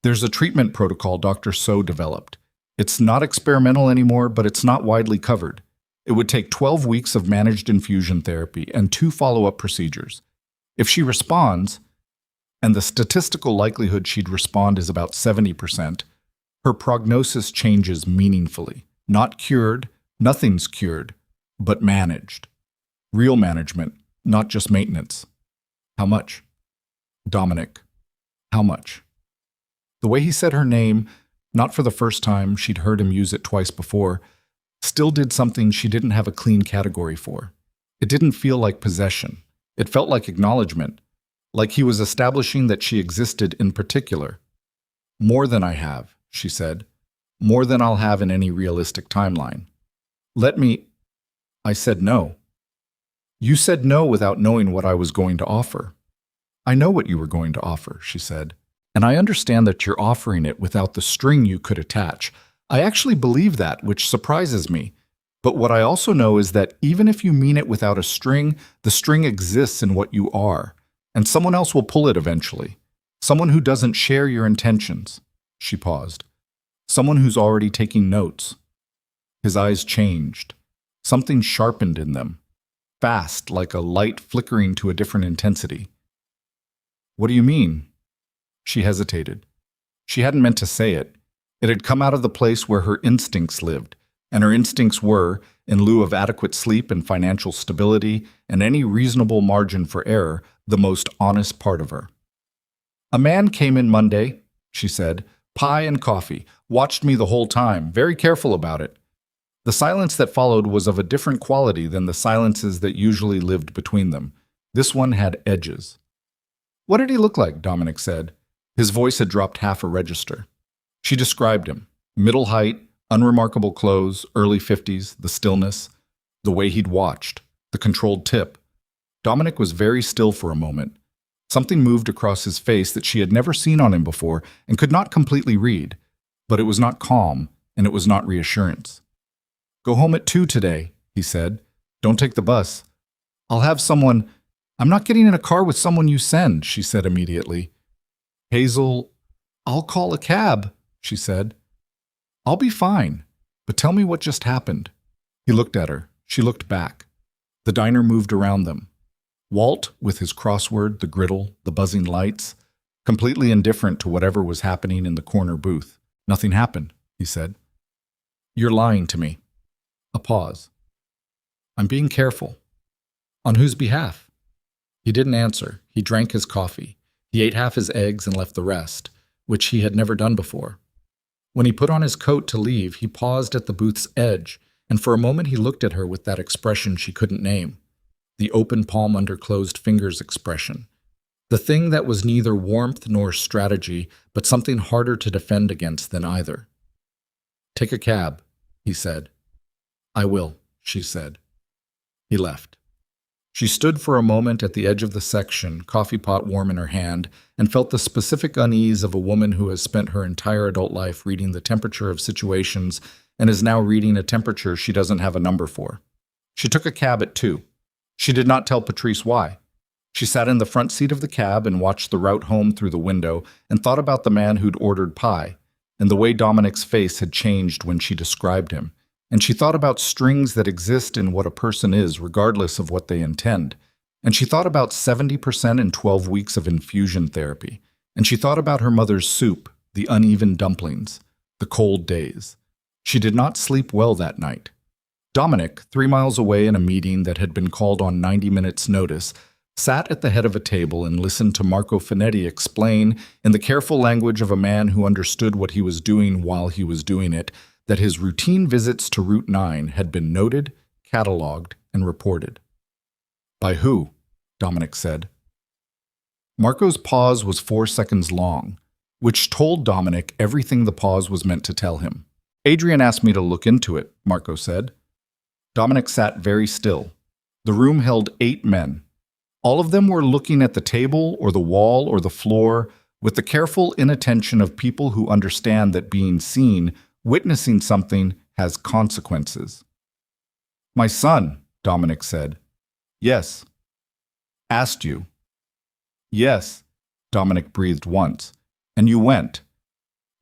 A: "There's a treatment protocol Dr. So developed. It's not experimental anymore, but it's not widely covered. It would take 12 weeks of managed infusion therapy and 2 follow-up procedures. If she responds, and the statistical likelihood she'd respond is about 70%, her prognosis changes meaningfully. Not cured, nothing's cured, but managed. Real management, not just maintenance." "How much?" "Dominic. How much?" The way he said her name, not for the first time, she'd heard him use it twice before, still did something she didn't have a clean category for. It didn't feel like possession. It felt like acknowledgement, like he was establishing that she existed in particular. More than I have, she said. More than I'll have in any realistic timeline. Let me. I said no. You said no without knowing what I was going to offer. I know what you were going to offer, she said. And I understand that you're offering it without the string you could attach. I actually believe that, which surprises me. But what I also know is that even if you mean it without a string, the string exists in what you are. And someone else will pull it eventually. Someone who doesn't share your intentions. She paused. Someone who's already taking notes. His eyes changed. Something sharpened in them. Fast, like a light flickering to a different intensity. What do you mean? She hesitated. She hadn't meant to say it. It had come out of the place where her instincts lived, and her instincts were, in lieu of adequate sleep and financial stability and any reasonable margin for error, the most honest part of her. A man came in Monday, she said, pie and coffee, watched me the whole time, very careful about it. The silence that followed was of a different quality than the silences that usually lived between them. This one had edges. What did he look like? Dominic said. His voice had dropped half a register. She described him. Middle height, unremarkable clothes, early 50s, the stillness, the way he'd watched, the controlled tip. Dominic was very still for a moment. Something moved across his face that she had never seen on him before and could not completely read. But it was not calm, and it was not reassurance. Go home at 2 today, he said. Don't take the bus. I'll have someone. I'm not getting in a car with someone you send, she said immediately. Hazel, I'll call a cab, she said. I'll be fine, but tell me what just happened. He looked at her. She looked back. The diner moved around them. Walt, with his crossword, the griddle, the buzzing lights, completely indifferent to whatever was happening in the corner booth. Nothing happened, he said. You're lying to me. A pause. I'm being careful. On whose behalf? He didn't answer. He drank his coffee. He ate half his eggs and left the rest, which he had never done before. When he put on his coat to leave, he paused at the booth's edge, and for a moment he looked at her with that expression she couldn't name. The open palm under closed fingers expression. The thing that was neither warmth nor strategy, but something harder to defend against than either. Take a cab, he said. I will, she said. He left. She stood for a moment at the edge of the section, coffee pot warm in her hand, and felt the specific unease of a woman who has spent her entire adult life reading the temperature of situations and is now reading a temperature she doesn't have a number for. She took a cab at 2. She did not tell Patrice why. She sat in the front seat of the cab and watched the route home through the window and thought about the man who'd ordered pie and the way Dominic's face had changed when she described him. And she thought about strings that exist in what a person is, regardless of what they intend. And she thought about 70% in 12 weeks of infusion therapy. And she thought about her mother's soup, the uneven dumplings, the cold days. She did not sleep well that night. Dominic, 3 miles away in a meeting that had been called on 90 minutes' notice, sat at the head of a table and listened to Marco Finetti explain, in the careful language of a man who understood what he was doing while he was doing it, that his routine visits to Route 9 had been noted, cataloged, and reported. By who? Dominic said. Marco's pause was 4 seconds long, which told Dominic everything the pause was meant to tell him. Adrian asked me to look into it, Marco said. Dominic sat very still. The room held 8 men. All of them were looking at the table or the wall or the floor with the careful inattention of people who understand that being seen, witnessing something, has consequences. My son, Dominic said. Yes. Asked you. Yes, Dominic breathed once. And you went.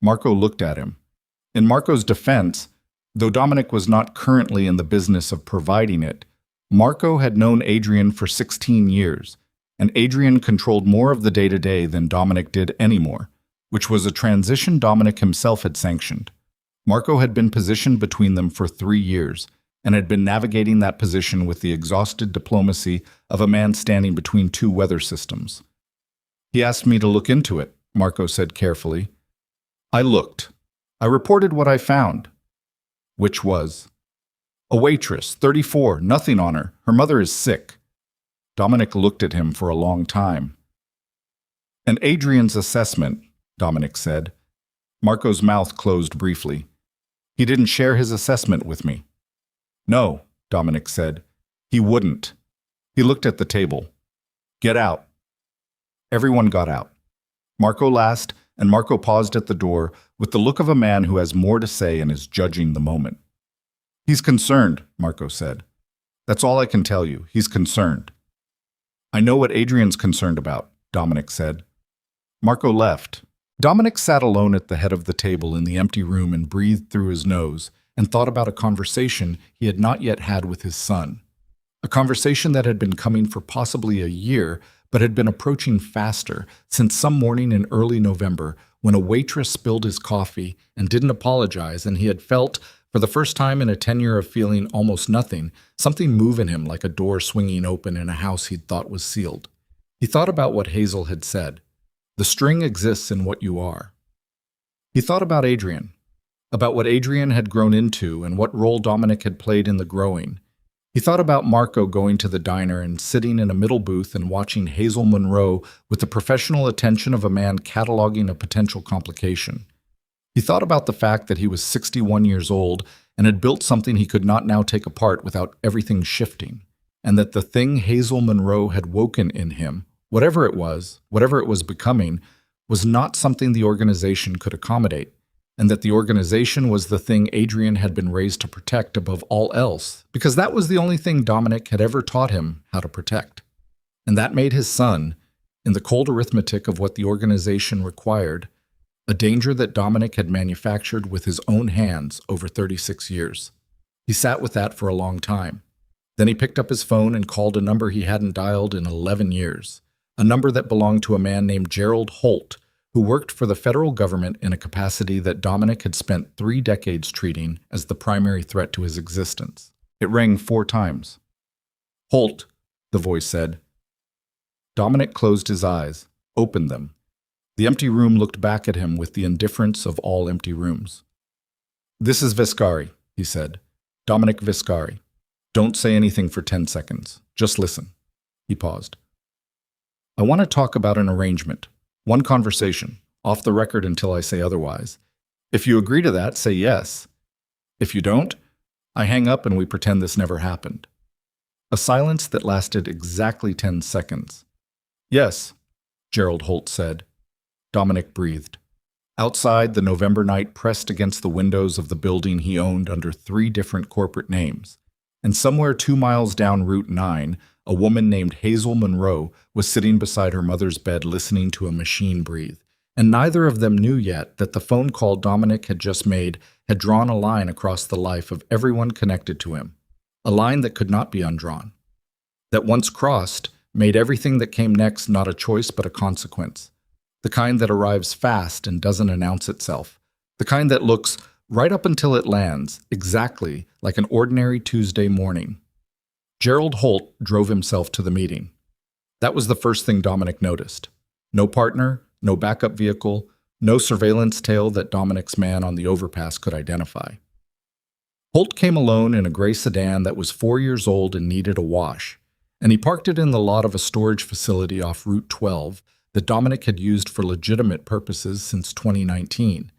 A: Marco looked at him. In Marco's defense, though Dominic was not currently in the business of providing it, Marco had known Adrian for 16 years, and Adrian controlled more of the day-to-day than Dominic did anymore, which was a transition Dominic himself had sanctioned. Marco had been positioned between them for 3 years, and had been navigating that position with the exhausted diplomacy of a man standing between 2 weather systems. He asked me to look into it, Marco said carefully. I looked. I reported what I found. Which was? A waitress, 34, nothing on her. Her mother is sick. Dominic looked at him for a long time. And Adrian's assessment, Dominic said, Marco's mouth closed briefly. He didn't share his assessment with me. No, Dominic said. He wouldn't. He looked at the table. Get out. Everyone got out. Marco last, and Marco paused at the door with the look of a man who has more to say and is judging the moment. He's concerned, Marco said. That's all I can tell you. He's concerned. I know what Adrian's concerned about, Dominic said. Marco left. Dominic sat alone at the head of the table in the empty room and breathed through his nose and thought about a conversation he had not yet had with his son. A conversation that had been coming for possibly a year, but had been approaching faster since some morning in early November when a waitress spilled his coffee and didn't apologize, and he had felt, for the first time in a tenure of feeling almost nothing, something move in him like a door swinging open in a house he'd thought was sealed. He thought about what Hazel had said. The string exists in what you are. He thought about Adrian, about what Adrian had grown into and what role Dominic had played in the growing. He thought about Marco going to the diner and sitting in a middle booth and watching Hazel Monroe with the professional attention of a man cataloging a potential complication. He thought about the fact that he was 61 years old and had built something he could not now take apart without everything shifting, and that the thing Hazel Monroe had woken in him, whatever it was becoming, was not something the organization could accommodate, and that the organization was the thing Adrian had been raised to protect above all else, because that was the only thing Dominic had ever taught him how to protect. And that made his son, in the cold arithmetic of what the organization required, a danger that Dominic had manufactured with his own hands over 36 years. He sat with that for a long time. Then he picked up his phone and called a number he hadn't dialed in 11 years, a number that belonged to a man named Gerald Holt, who worked for the federal government in a capacity that Dominic had spent 3 decades treating as the primary threat to his existence. It rang 4 times. Holt, the voice said. Dominic closed his eyes, opened them. The empty room looked back at him with the indifference of all empty rooms. This is Viscari, he said. Dominic Viscari. Don't say anything for 10 seconds. Just listen. He paused. I want to talk about an arrangement. One conversation, off the record until I say otherwise. If you agree to that, say yes. If you don't, I hang up and we pretend this never happened. A silence that lasted exactly 10 seconds. Yes, Gerald Holt said. Dominic breathed. Outside, the November night pressed against the windows of the building he owned under 3 different corporate names. And somewhere 2 miles down Route 9, a woman named Hazel Monroe was sitting beside her mother's bed listening to a machine breathe, and neither of them knew yet that the phone call Dominic had just made had drawn a line across the life of everyone connected to him, a line that could not be undrawn, that once crossed made everything that came next not a choice but a consequence, the kind that arrives fast and doesn't announce itself, the kind that looks right up until it lands, exactly like an ordinary Tuesday morning. Gerald Holt drove himself to the meeting. That was the first thing Dominic noticed. No partner, no backup vehicle, no surveillance tail that Dominic's man on the overpass could identify. Holt came alone in a gray sedan that was 4 years old and needed a wash, and he parked it in the lot of a storage facility off Route 12 that Dominic had used for legitimate purposes since 2019,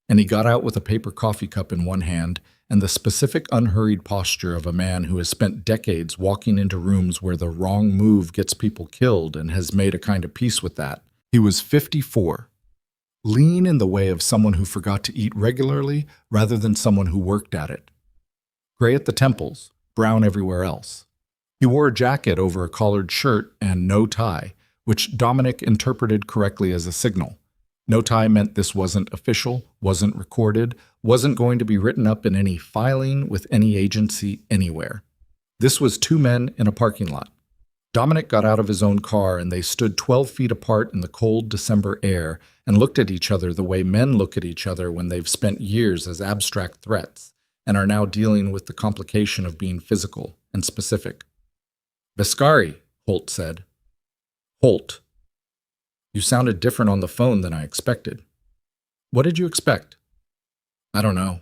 A: and he got out with a paper coffee cup in one hand and the specific unhurried posture of a man who has spent decades walking into rooms where the wrong move gets people killed and has made a kind of peace with that. He was 54, lean in the way of someone who forgot to eat regularly rather than someone who worked at it. Gray at the temples, brown everywhere else. He wore a jacket over a collared shirt and no tie, which Dominic interpreted correctly as a signal. No tie meant this wasn't official, wasn't recorded, wasn't going to be written up in any filing with any agency anywhere. This was 2 men in a parking lot. Dominic got out of his own car and they stood 12 feet apart in the cold December air and looked at each other the way men look at each other when they've spent years as abstract threats and are now dealing with the complication of being physical and specific. Viscari, Holt said. Holt. You sounded different on the phone than I expected. What did you expect? I don't know.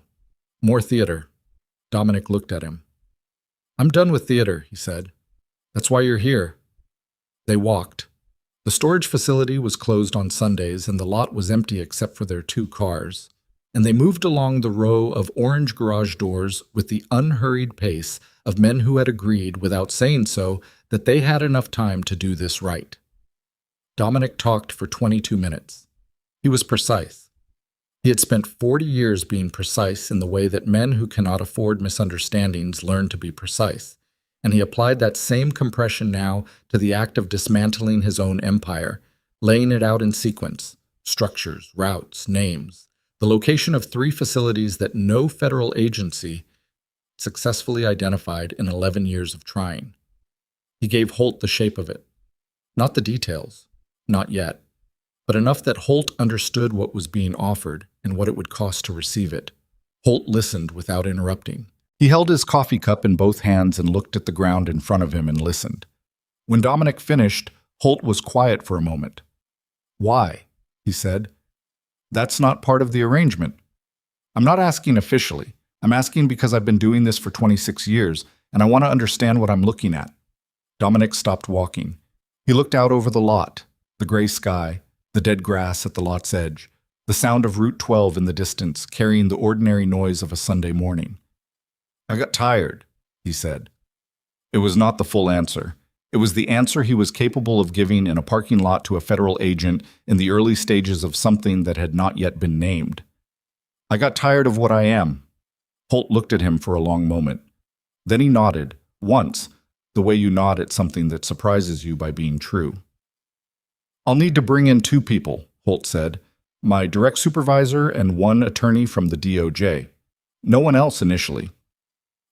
A: More theater. Dominic looked at him. I'm done with theater, he said. That's why you're here. They walked. The storage facility was closed on Sundays and the lot was empty except for their 2 cars. and they moved along the row of orange garage doors with the unhurried pace of men who had agreed, without saying so, that they had enough time to do this right. Dominic talked for 22 minutes. He was precise. He had spent 40 years being precise in the way that men who cannot afford misunderstandings learn to be precise, and he applied that same compression now to the act of dismantling his own empire, laying it out in sequence, structures, routes, names, the location of 3 facilities that no federal agency successfully identified in 11 years of trying. He gave Holt the shape of it. Not the details, not yet, but enough that Holt understood what was being offered and what it would cost to receive it. Holt listened without interrupting. He held his coffee cup in both hands and looked at the ground in front of him and listened. When Dominic finished, Holt was quiet for a moment. "Why?" he said. "That's not part of the arrangement. I'm not asking officially. I'm asking because I've been doing this for 26 years, and I want to understand what I'm looking at." Dominic stopped walking. He looked out over the lot, the gray sky, the dead grass at the lot's edge, the sound of Route 12 in the distance, carrying the ordinary noise of a Sunday morning. "I got tired," he said. It was not the full answer. It was the answer he was capable of giving in a parking lot to a federal agent in the early stages of something that had not yet been named. "I got tired of what I am." Holt looked at him for a long moment. Then he nodded, once, the way you nod at something that surprises you by being true. "I'll need to bring in 2 people," Holt said, "my direct supervisor and 1 attorney from the DOJ. No one else initially.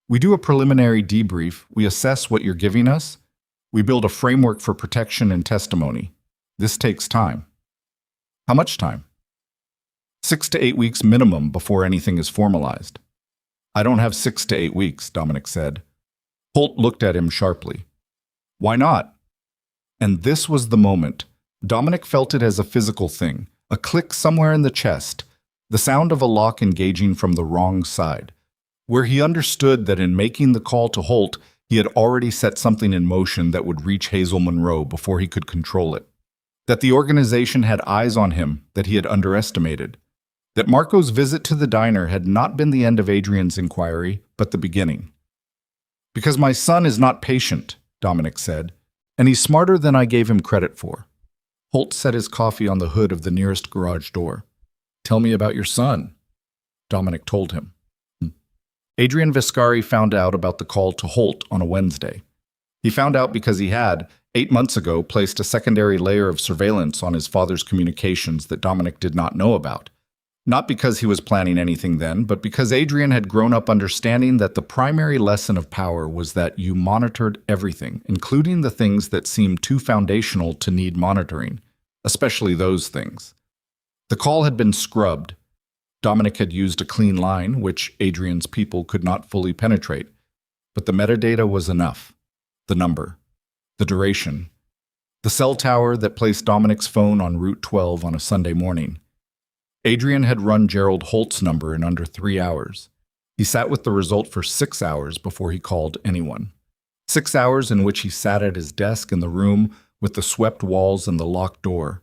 A: We do a preliminary debrief, we assess what you're giving us, we build a framework for protection and testimony. This takes time." "How much time?" 6 to 8 weeks minimum before anything is formalized." "I don't have 6 to 8 weeks, Dominic said. Holt looked at him sharply. "Why not?" And this was the moment. Dominic felt it as a physical thing, a click somewhere in the chest, the sound of a lock engaging from the wrong side, where he understood that in making the call to Holt, he had already set something in motion that would reach Hazel Monroe before he could control it. That the organization had eyes on him that he had underestimated. That Marco's visit to the diner had not been the end of Adrian's inquiry, but the beginning. "Because my son is not patient," Dominic said, "and he's smarter than I gave him credit for." Holt set his coffee on the hood of the nearest garage door. "Tell me about your son," Dominic told him. Adrian Viscari found out about the call to Holt on a Wednesday. He found out because he had, 8 months ago, placed a secondary layer of surveillance on his father's communications that Dominic did not know about. Not because he was planning anything then, but because Adrian had grown up understanding that the primary lesson of power was that you monitored everything, including the things that seemed too foundational to need monitoring, especially those things. The call had been scrubbed. Dominic had used a clean line, which Adrian's people could not fully penetrate, but the metadata was enough. The number, the duration, the cell tower that placed Dominic's phone on Route 12 on a Sunday morning. Adrian had run Gerald Holt's number in under 3 hours. He sat with the result for 6 hours before he called anyone. 6 hours in which he sat at his desk in the room with the swept walls and the locked door.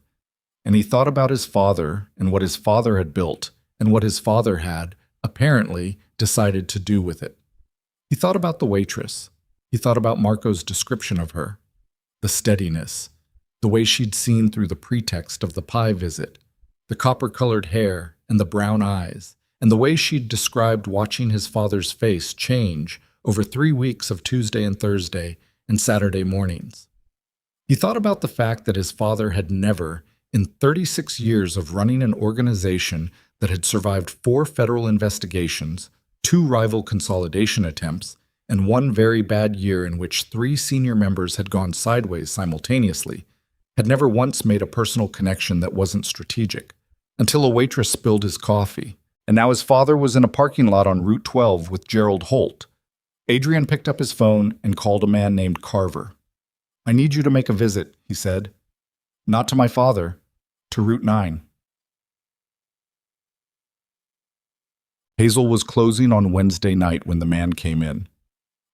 A: And he thought about his father and what his father had built and what his father had, apparently, decided to do with it. He thought about the waitress. He thought about Marco's description of her. The steadiness, the way she'd seen through the pretext of the pie visit, the copper-colored hair and the brown eyes, and the way she'd described watching his father's face change over 3 weeks of Tuesday and Thursday and Saturday mornings. He thought about the fact that his father had never, in 36 years of running an organization that had survived 4 federal investigations, 2 rival consolidation attempts, and 1 very bad year in which 3 senior members had gone sideways simultaneously, had never once made a personal connection that wasn't strategic, until a waitress spilled his coffee, and now his father was in a parking lot on Route 12 with Gerald Holt. Adrian picked up his phone and called a man named Carver. "I need you to make a visit," he said. "Not to my father, to Route 9. Hazel was closing on Wednesday night when the man came in.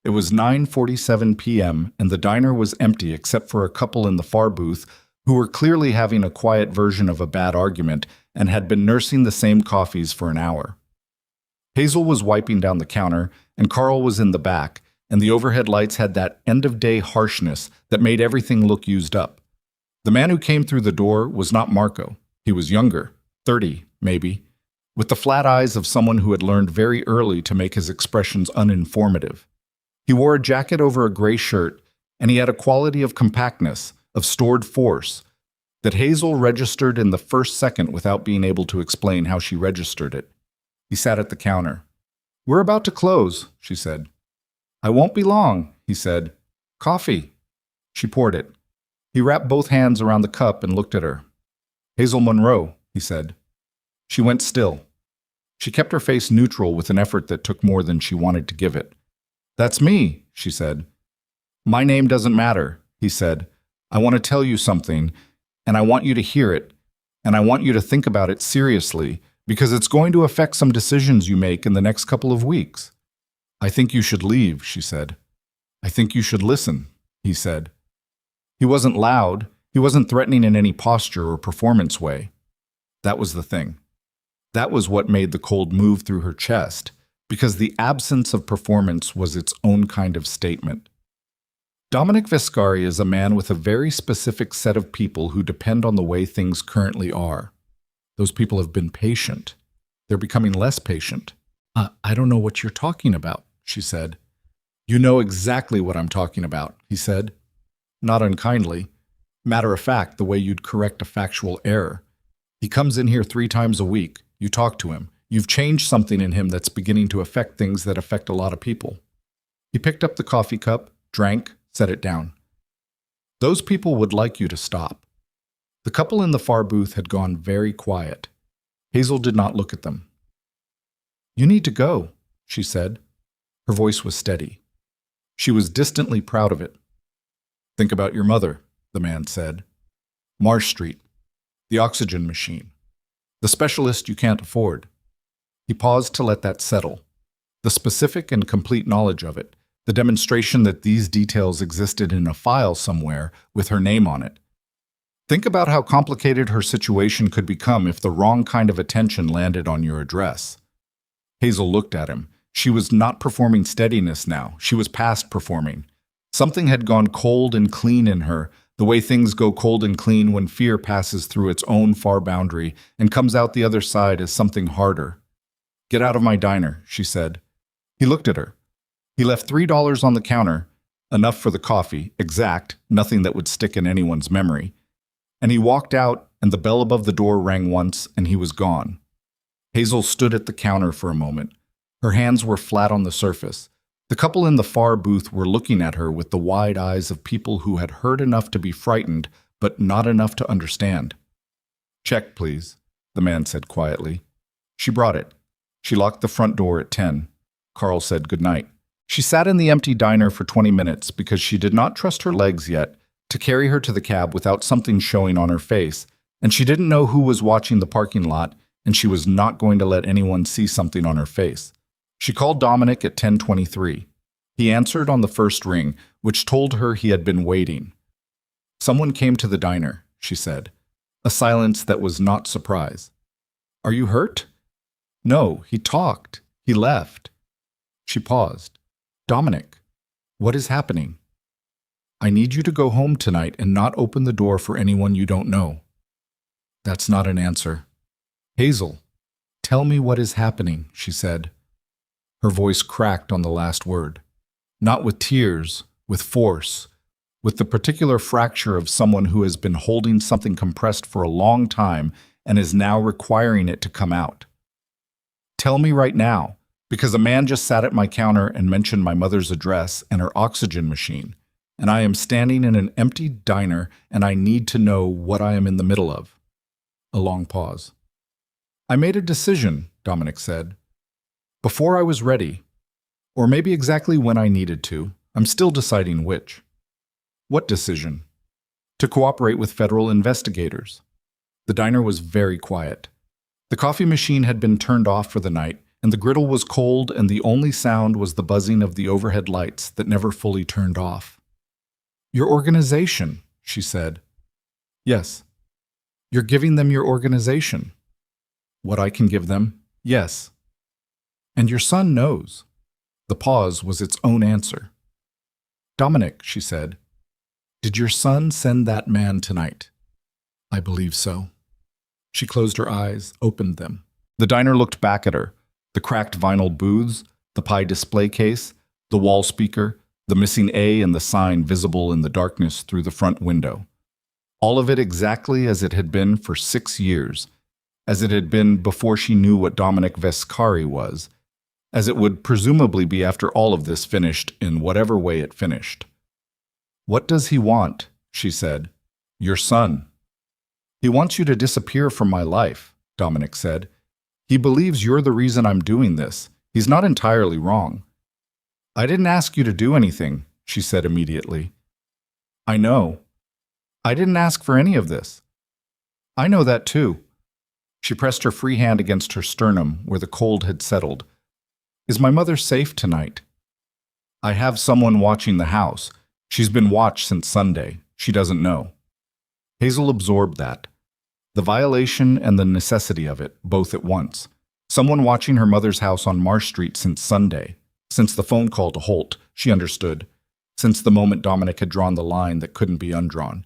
A: It was 9:47 p.m., and the diner was empty except for a couple in the far booth who were clearly having a quiet version of a bad argument and had been nursing the same coffees for an hour. Hazel was wiping down the counter, and Carl was in the back, and the overhead lights had that end-of-day harshness that made everything look used up. The man who came through the door was not Marco. He was younger, 30, maybe, with the flat eyes of someone who had learned very early to make his expressions uninformative. He wore a jacket over a gray shirt, and he had a quality of compactness, of stored force, that Hazel registered in the first second without being able to explain how she registered it. He sat at the counter. "We're about to close," she said. "I won't be long," he said. "Coffee." She poured it. He wrapped both hands around the cup and looked at her. "Hazel Monroe," he said. She went still. She kept her face neutral with an effort that took more than she wanted to give it. "That's me," she said. "My name doesn't matter," he said. "I want to tell you something, and I want you to hear it, and I want you to think about it seriously, because it's going to affect some decisions you make in the next couple of weeks." "I think you should leave," she said. "I think you should listen," he said. He wasn't loud. He wasn't threatening in any posture or performance way. That was the thing. That was what made the cold move through her chest, because the absence of performance was its own kind of statement. Dominic Vescari is a man with a very specific set of people who depend on the way things currently are. Those people have been patient. They're becoming less patient. I don't know what you're talking about," she said. "You know exactly what I'm talking about," he said. Not unkindly. Matter of fact, the way you'd correct a factual error. "He comes in here 3 times a week. You talk to him. You've changed something in him that's beginning to affect things that affect a lot of people." He picked up the coffee cup, drank, set it down. "Those people would like you to stop." The couple in the far booth had gone very quiet. Hazel did not look at them. "You need to go," she said. Her voice was steady. She was distantly proud of it. "Think about your mother," the man said. "Marsh Street. The oxygen machine. The specialist you can't afford." He paused to let that settle. The specific and complete knowledge of it, the demonstration that these details existed in a file somewhere with her name on it. "Think about how complicated her situation could become if the wrong kind of attention landed on your address." Hazel looked at him. She was not performing steadiness now. She was past performing. Something had gone cold and clean in her, the way things go cold and clean when fear passes through its own far boundary and comes out the other side as something harder. "Get out of my diner," she said. He looked at her. He left $3 on the counter, enough for the coffee, exact, nothing that would stick in anyone's memory. And he walked out, and the bell above the door rang once, and he was gone. Hazel stood at the counter for a moment. Her hands were flat on the surface. The couple in the far booth were looking at her with the wide eyes of people who had heard enough to be frightened, but not enough to understand. "Check, please," the man said quietly. She brought it. She locked the front door at 10. Carl said goodnight. She sat in the empty diner for 20 minutes because she did not trust her legs yet to carry her to the cab without something showing on her face, and she didn't know who was watching the parking lot, and she was not going to let anyone see something on her face. She called Dominic at 10:23. He answered on the first ring, which told her he had been waiting. "Someone came to the diner," she said. A silence that was not surprise. "Are you hurt?" "No, he talked. He left." She paused. "Dominic, what is happening?" "I need you to go home tonight and not open the door for anyone you don't know." "That's not an answer." "Hazel, tell me what is happening," she said. Her voice cracked on the last word. Not with tears, with force, with the particular fracture of someone who has been holding something compressed for a long time and is now requiring it to come out. "Tell me right now, because a man just sat at my counter and mentioned my mother's address and her oxygen machine, and I am standing in an empty diner and I need to know what I am in the middle of." A long pause. "I made a decision," Dominic said. "Before I was ready. Or maybe exactly when I needed to. I'm still deciding which." "What decision?" "To cooperate with federal investigators." The diner was very quiet. The coffee machine had been turned off for the night, and the griddle was cold, and the only sound was the buzzing of the overhead lights that never fully turned off. "Your organization," she said. "Yes." "You're giving them your organization." What I can give them? Yes. And your son knows. The pause was its own answer. Dominic, she said, did your son send that man tonight? I believe so. She closed her eyes, opened them. The diner looked back at her. The cracked vinyl booths, the pie display case, the wall speaker, the missing A and the sign visible in the darkness through the front window. All of it exactly as it had been for 6 years, as it had been before she knew what Dominic Vescari was, as it would presumably be after all of this finished in whatever way it finished. What does he want? She said. Your son. He wants you to disappear from my life, Dominic said. He believes you're the reason I'm doing this. He's not entirely wrong. I didn't ask you to do anything, she said immediately. I know. I didn't ask for any of this. I know that too. She pressed her free hand against her sternum where the cold had settled. Is my mother safe tonight? I have someone watching the house. She's been watched since Sunday. She doesn't know. Hazel absorbed that. The violation and the necessity of it, both at once. Someone watching her mother's house on Marsh Street since Sunday. Since the phone call to Holt, she understood. Since the moment Dominic had drawn the line that couldn't be undrawn.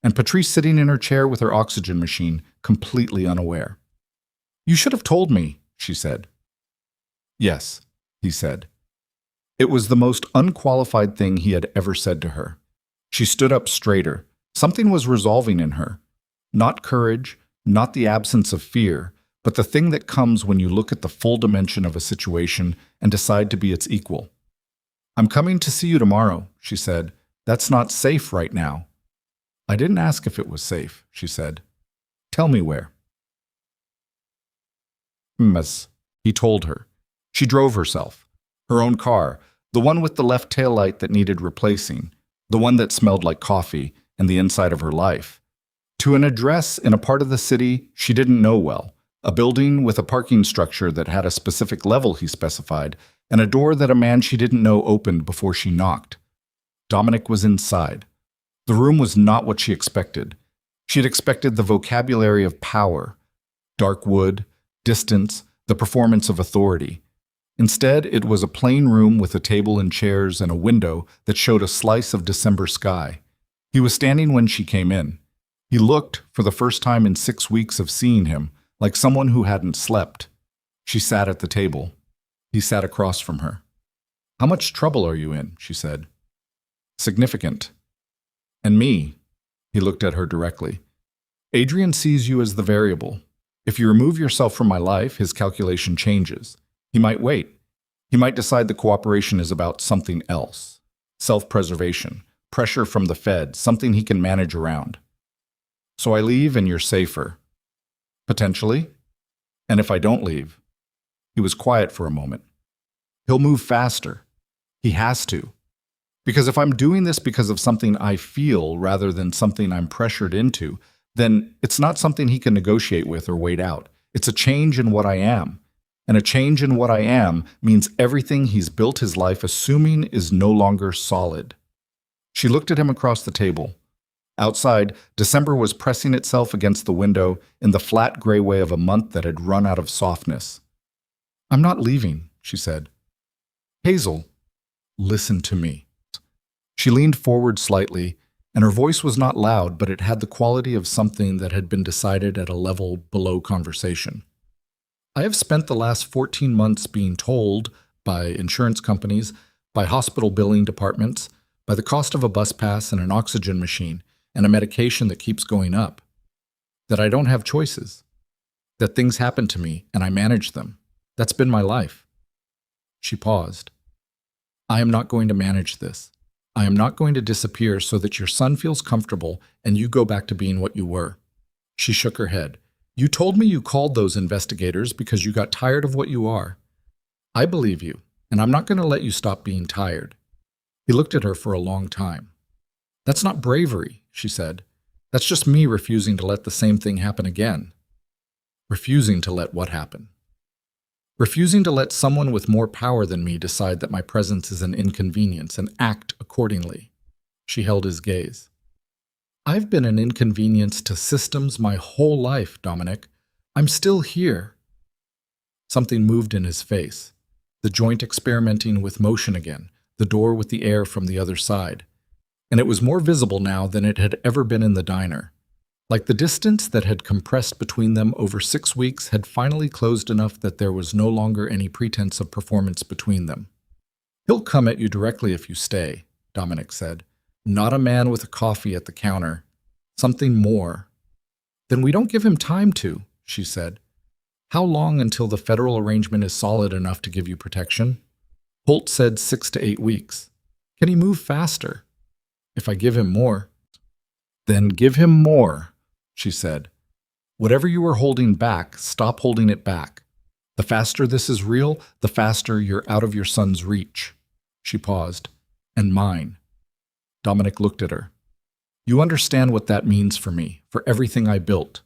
A: And Patrice sitting in her chair with her oxygen machine, completely unaware. You should have told me, she said. Yes, he said. It was the most unqualified thing he had ever said to her. She stood up straighter. Something was resolving in her. Not courage, not the absence of fear, but the thing that comes when you look at the full dimension of a situation and decide to be its equal. I'm coming to see you tomorrow, she said. That's not safe right now. I didn't ask if it was safe, she said. Tell me where. Miss, he told her. She drove herself. Her own car, the one with the left taillight that needed replacing, the one that smelled like coffee and the inside of her life. To an address in a part of the city she didn't know well, a building with a parking structure that had a specific level he specified, and a door that a man she didn't know opened before she knocked. Dominic was inside. The room was not what she expected. She had expected the vocabulary of power, dark wood, distance, the performance of authority. Instead, it was a plain room with a table and chairs and a window that showed a slice of December sky. He was standing when she came in. He looked, for the first time in 6 weeks of seeing him, like someone who hadn't slept. She sat at the table. He sat across from her. How much trouble are you in? She said. Significant. And me. He looked at her directly. Adrian sees you as the variable. If you remove yourself from my life, his calculation changes. He might wait. He might decide the cooperation is about something else. Self-preservation, pressure from the Fed, something he can manage around. So I leave and you're safer. Potentially. And if I don't leave? He was quiet for a moment. He'll move faster. He has to. Because if I'm doing this because of something I feel rather than something I'm pressured into, then it's not something he can negotiate with or wait out. It's a change in what I am. And a change in what I am means everything he's built his life assuming is no longer solid. She looked at him across the table. Outside, December was pressing itself against the window in the flat gray way of a month that had run out of softness. I'm not leaving, she said. Hazel, listen to me. She leaned forward slightly, and her voice was not loud, but it had the quality of something that had been decided at a level below conversation. I have spent the last 14 months being told, by insurance companies, by hospital billing departments, by the cost of a bus pass and an oxygen machine, and a medication that keeps going up, that I don't have choices, that things happen to me and I manage them. That's been my life. She paused. I am not going to manage this. I am not going to disappear so that your son feels comfortable and you go back to being what you were. She shook her head. You told me you called those investigators because you got tired of what you are. I believe you, and I'm not going to let you stop being tired. He looked at her for a long time. That's not bravery, she said. That's just me refusing to let the same thing happen again. Refusing to let what happen? Refusing to let someone with more power than me decide that my presence is an inconvenience and act accordingly. She held his gaze. I've been an inconvenience to systems my whole life, Dominic. I'm still here. Something moved in his face, the joint experimenting with motion again, the door with the air from the other side. And it was more visible now than it had ever been in the diner. Like the distance that had compressed between them over 6 weeks had finally closed enough that there was no longer any pretense of performance between them. He'll come at you directly if you stay, Dominic said. Not a man with a coffee at the counter. Something more. Then we don't give him time to, she said. How long until the federal arrangement is solid enough to give you protection? Holt said 6 to 8 weeks. Can he move faster? If I give him more. Then give him more, she said. Whatever you are holding back, stop holding it back. The faster this is real, the faster you're out of your son's reach. She paused. And mine. Dominic looked at her. You understand what that means for me, for everything I built.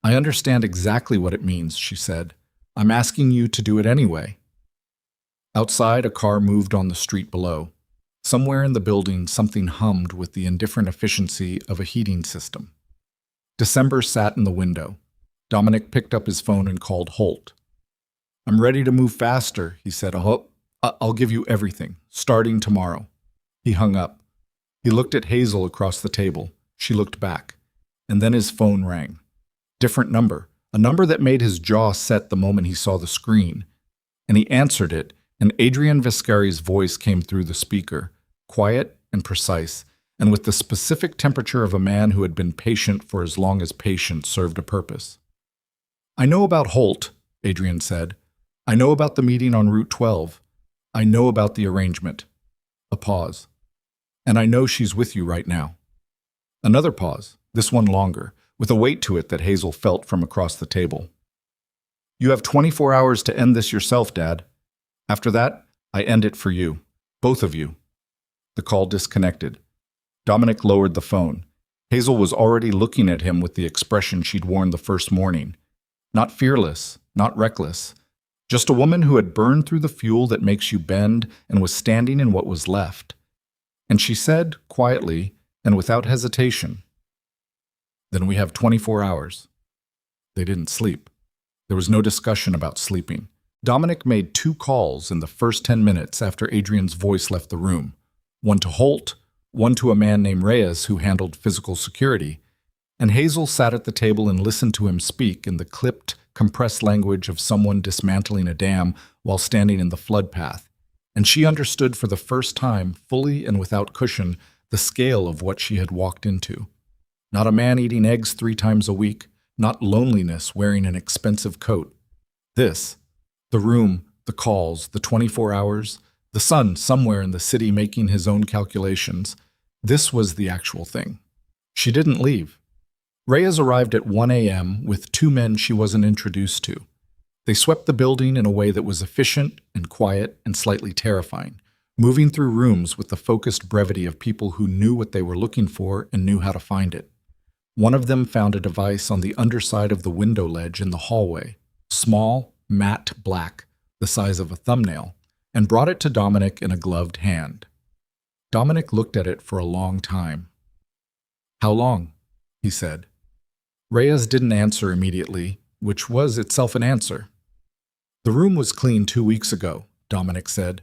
A: I understand exactly what it means, she said. I'm asking you to do it anyway. Outside, a car moved on the street below. Somewhere in the building, something hummed with the indifferent efficiency of a heating system. December sat in the window. Dominic picked up his phone and called Holt. I'm ready to move faster, he said. I'll give you everything, starting tomorrow. He hung up. He looked at Hazel across the table. She looked back. And then his phone rang. Different number, a number that made his jaw set the moment he saw the screen. And he answered it, and Adrian Viscari's voice came through the speaker, quiet and precise, and with the specific temperature of a man who had been patient for as long as patience served a purpose. I know about Holt, Adrian said. I know about the meeting on Route 12. I know about the arrangement. A pause. And I know she's with you right now. Another pause, this one longer, with a weight to it that Hazel felt from across the table. You have 24 hours to end this yourself, Dad. After that, I end it for you. Both of you. The call disconnected. Dominic lowered the phone. Hazel was already looking at him with the expression she'd worn the first morning. Not fearless, not reckless. Just a woman who had burned through the fuel that makes you bend and was standing in what was left. And she said, quietly and without hesitation, then we have 24 hours. They didn't sleep. There was no discussion about sleeping. Dominic made 2 calls in the first 10 minutes after Adrian's voice left the room. One to Holt, one to a man named Reyes who handled physical security, and Hazel sat at the table and listened to him speak in the clipped, compressed language of someone dismantling a dam while standing in the flood path. And she understood for the first time, fully and without cushion, the scale of what she had walked into. Not a man eating eggs 3 times a week, not loneliness wearing an expensive coat. This, the room, the calls, the 24 hours, the son somewhere in the city making his own calculations, this was the actual thing. She didn't leave. Reyes arrived at 1 a.m. with 2 men she wasn't introduced to. They swept the building in a way that was efficient and quiet and slightly terrifying, moving through rooms with the focused brevity of people who knew what they were looking for and knew how to find it. One of them found a device on the underside of the window ledge in the hallway, small, matte black, the size of a thumbnail, and brought it to Dominic in a gloved hand. Dominic looked at it for a long time. How long? He said. Reyes didn't answer immediately, which was itself an answer. The room was cleaned 2 weeks ago, Dominic said.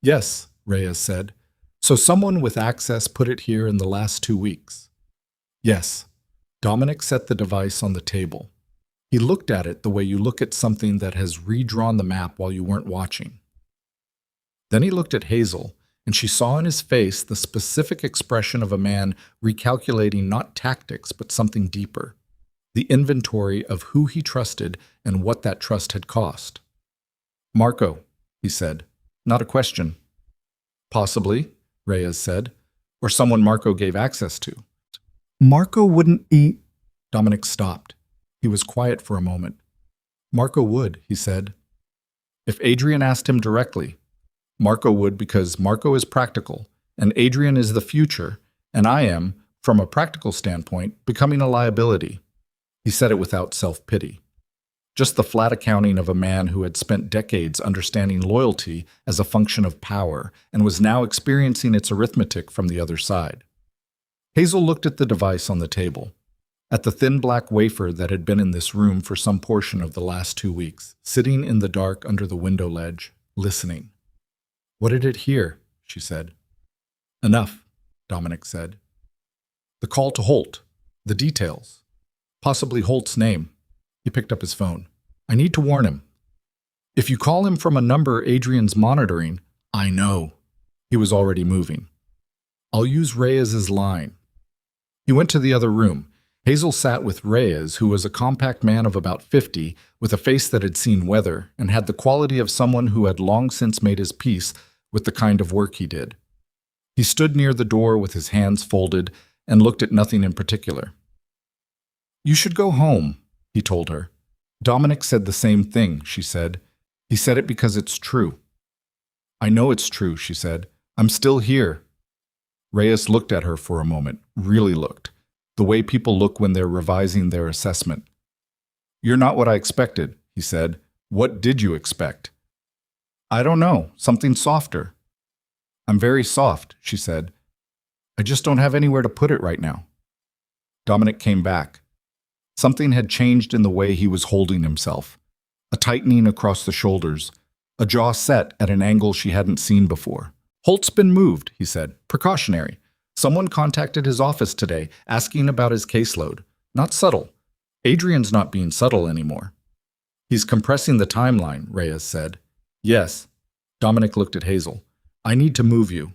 A: Yes, Reyes said. So someone with access put it here in the last 2 weeks. Yes. Dominic set the device on the table. He looked at it the way you look at something that has redrawn the map while you weren't watching. Then he looked at Hazel, and she saw in his face the specific expression of a man recalculating not tactics but something deeper, the inventory of who he trusted and what that trust had cost. Marco, he said, not a question. Possibly, Reyes said, or someone Marco gave access to. Marco wouldn't be... Dominic stopped. He was quiet for a moment. Marco would, he said. If Adrian asked him directly, Marco would because Marco is practical, and Adrian is the future, and I am, from a practical standpoint, becoming a liability. He said it without self-pity. Just the flat accounting of a man who had spent decades understanding loyalty as a function of power and was now experiencing its arithmetic from the other side. Hazel looked at the device on the table. at the thin black wafer that had been in this room for some portion of the last 2 weeks, sitting in the dark under the window ledge, listening. "What did it hear?" she said. "Enough," Dominic said. The call to Holt, the details, possibly Holt's name. He picked up his phone. "I need to warn him. If you call him from a number Adrian's monitoring, I know." He was already moving. "I'll use Reyes's line." He went to the other room. Hazel sat with Reyes, who was a compact man of about 50, with a face that had seen weather and had the quality of someone who had long since made his peace with the kind of work he did. He stood near the door with his hands folded and looked at nothing in particular. "You should go home," he told her. "Dominic said the same thing," she said. "He said it because it's true." "I know it's true," she said. "I'm still here." Reyes looked at her for a moment, really looked, the way people look when they're revising their assessment. "You're not what I expected," he said. "What did you expect?" "I don't know, something softer." "I'm very soft," she said. "I just don't have anywhere to put it right now." Dominic came back. Something had changed in the way he was holding himself. A tightening across the shoulders, a jaw set at an angle she hadn't seen before. "Holt's been moved," he said. "Precautionary. Someone contacted his office today, asking about his caseload. Not subtle. Adrian's not being subtle anymore." "He's compressing the timeline," Reyes said. "Yes." Dominic looked at Hazel. "I need to move you."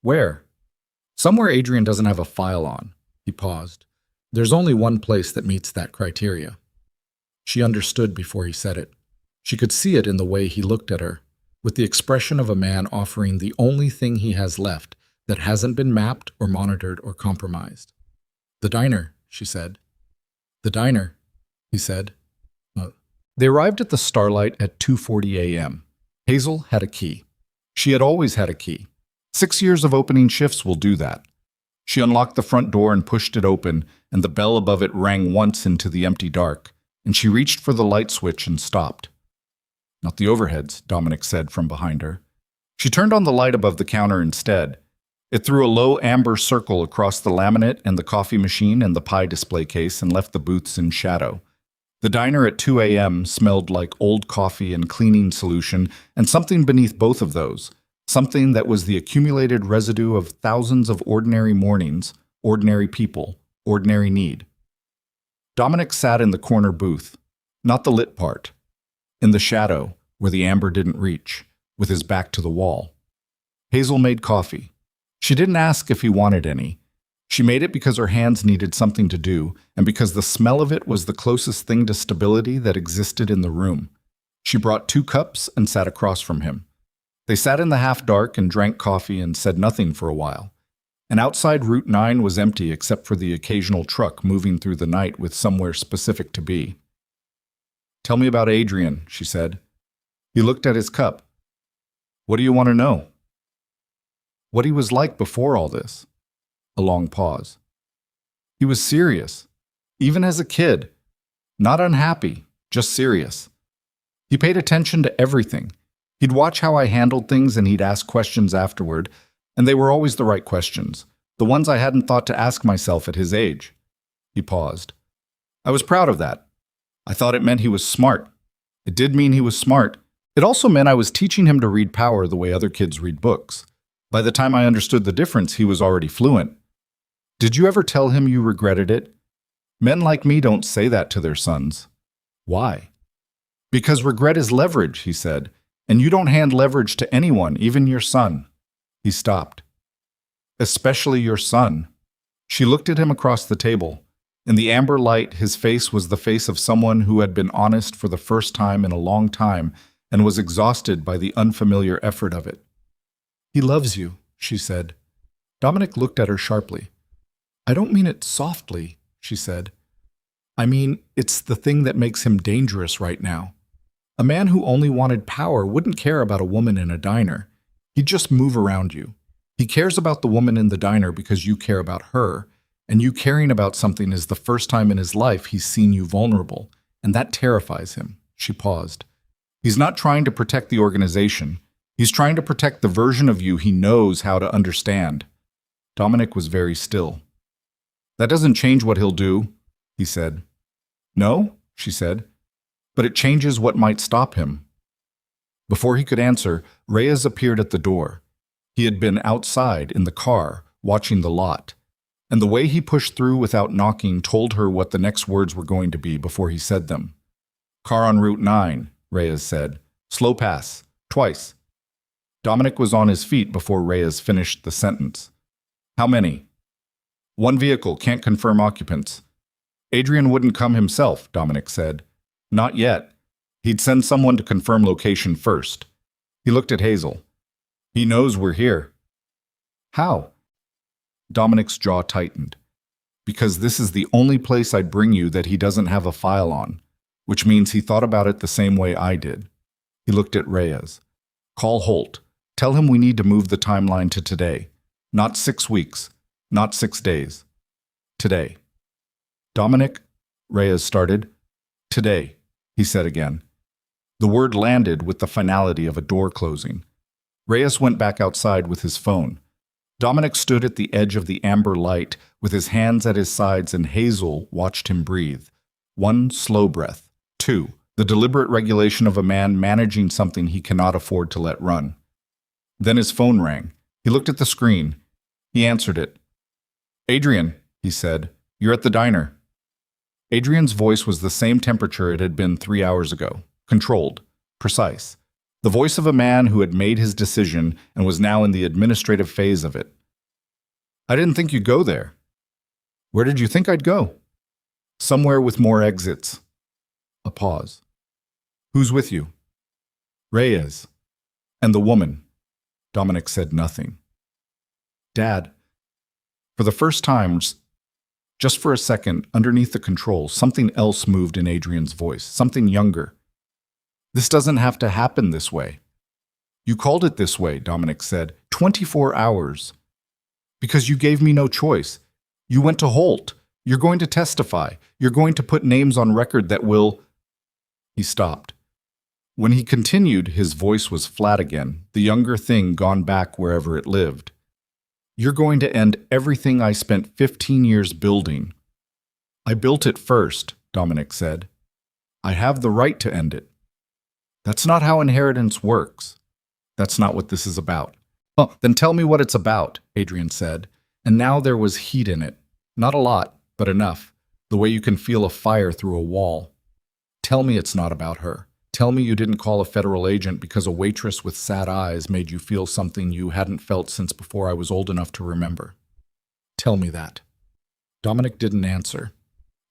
A: "Where?" "Somewhere Adrian doesn't have a file on." He paused. "There's only one place that meets that criteria." She understood before he said it. She could see it in the way he looked at her, with the expression of a man offering the only thing he has left that hasn't been mapped or monitored or compromised. "The diner," she said. "The diner," he said. They arrived at the Starlight at 2:40 a.m. Hazel had a key. She had always had a key. 6 years of opening shifts will do that. She unlocked the front door and pushed it open, and the bell above it rang once into the empty dark, and she reached for the light switch and stopped. "Not the overheads," Dominic said from behind her. She turned on the light above the counter instead. It threw a low amber circle across the laminate and the coffee machine and the pie display case and left the booths in shadow. The diner at 2 a.m. smelled like old coffee and cleaning solution, and something beneath both of those, something that was the accumulated residue of thousands of ordinary mornings, ordinary people, ordinary need. Dominic sat in the corner booth, not the lit part, in the shadow where the amber didn't reach, with his back to the wall. Hazel made coffee. She didn't ask if he wanted any. She made it because her hands needed something to do, and because the smell of it was the closest thing to stability that existed in the room. She brought 2 cups and sat across from him. They sat in the half-dark and drank coffee and said nothing for a while. And outside Route 9 was empty except for the occasional truck moving through the night with somewhere specific to be. "Tell me about Adrian," she said. He looked at his cup. "What do you want to know?" "What he was like before all this." A long pause. "He was serious, even as a kid. Not unhappy, just serious. He paid attention to everything. He'd watch how I handled things and he'd ask questions afterward, and they were always the right questions, the ones I hadn't thought to ask myself at his age." He paused. "I was proud of that. I thought it meant he was smart. It did mean he was smart. It also meant I was teaching him to read power the way other kids read books. By the time I understood the difference, he was already fluent. Did you ever tell him you regretted it? Men like me don't say that to their sons." "Why?" "Because regret is leverage," he said, "and you don't hand leverage to anyone, even your son." He stopped. "Especially your son." She looked at him across the table. In the amber light, his face was the face of someone who had been honest for the first time in a long time and was exhausted by the unfamiliar effort of it. "He loves you," she said. Dominic looked at her sharply. "I don't mean it softly," she said. "I mean, it's the thing that makes him dangerous right now. A man who only wanted power wouldn't care about a woman in a diner. He'd just move around you. He cares about the woman in the diner because you care about her, and you caring about something is the first time in his life he's seen you vulnerable, and that terrifies him." She paused. "He's not trying to protect the organization. He's trying to protect the version of you he knows how to understand." Dominic was very still. That doesn't change what he'll do, he said. No, she said, but it changes what might stop him. Before he could answer, Reyes appeared at the door. He had been outside in the car, watching the lot, and the way he pushed through without knocking told her what the next words were going to be before he said them. Car on Route 9, Reyes said. Slow pass. Twice. Dominic was on his feet before Reyes finished the sentence. How many? One vehicle, can't confirm occupants. Adrian wouldn't come himself, Dominic said. Not yet. He'd send someone to confirm location first. He looked at Hazel. He knows we're here. How? Dominic's jaw tightened. Because this is the only place I'd bring you that he doesn't have a file on, which means he thought about it the same way I did. He looked at Reyes. Call Holt. Tell him we need to move the timeline to today. Not 6 weeks. Not 6 days. Today. Dominic, Reyes started. Today, he said again. The word landed with the finality of a door closing. Reyes went back outside with his phone. Dominic stood at the edge of the amber light with his hands at his sides, and Hazel watched him breathe. 1 slow breath. 2, the deliberate regulation of a man managing something he cannot afford to let run. Then his phone rang. He looked at the screen. He answered it. Adrian, he said, you're at the diner. Adrian's voice was the same temperature it had been 3 hours ago. Controlled. Precise. The voice of a man who had made his decision and was now in the administrative phase of it. I didn't think you'd go there. Where did you think I'd go? Somewhere with more exits. A pause. Who's with you? Reyes. And the woman. Dominic said nothing. Dad. For the first time, just for a second, underneath the controls, something else moved in Adrian's voice, something younger. This doesn't have to happen this way. You called it this way, Dominic said. 24 hours. Because you gave me no choice. You went to Holt. You're going to testify. You're going to put names on record that will... He stopped. When he continued, his voice was flat again, the younger thing gone back wherever it lived. You're going to end everything I spent 15 years building. I built it first, Dominic said. I have the right to end it. That's not how inheritance works. That's not what this is about. Oh, then tell me what it's about, Adrian said, and now there was heat in it. Not a lot, but enough, the way you can feel a fire through a wall. Tell me it's not about her. Tell me you didn't call a federal agent because a waitress with sad eyes made you feel something you hadn't felt since before I was old enough to remember. Tell me that. Dominic didn't answer.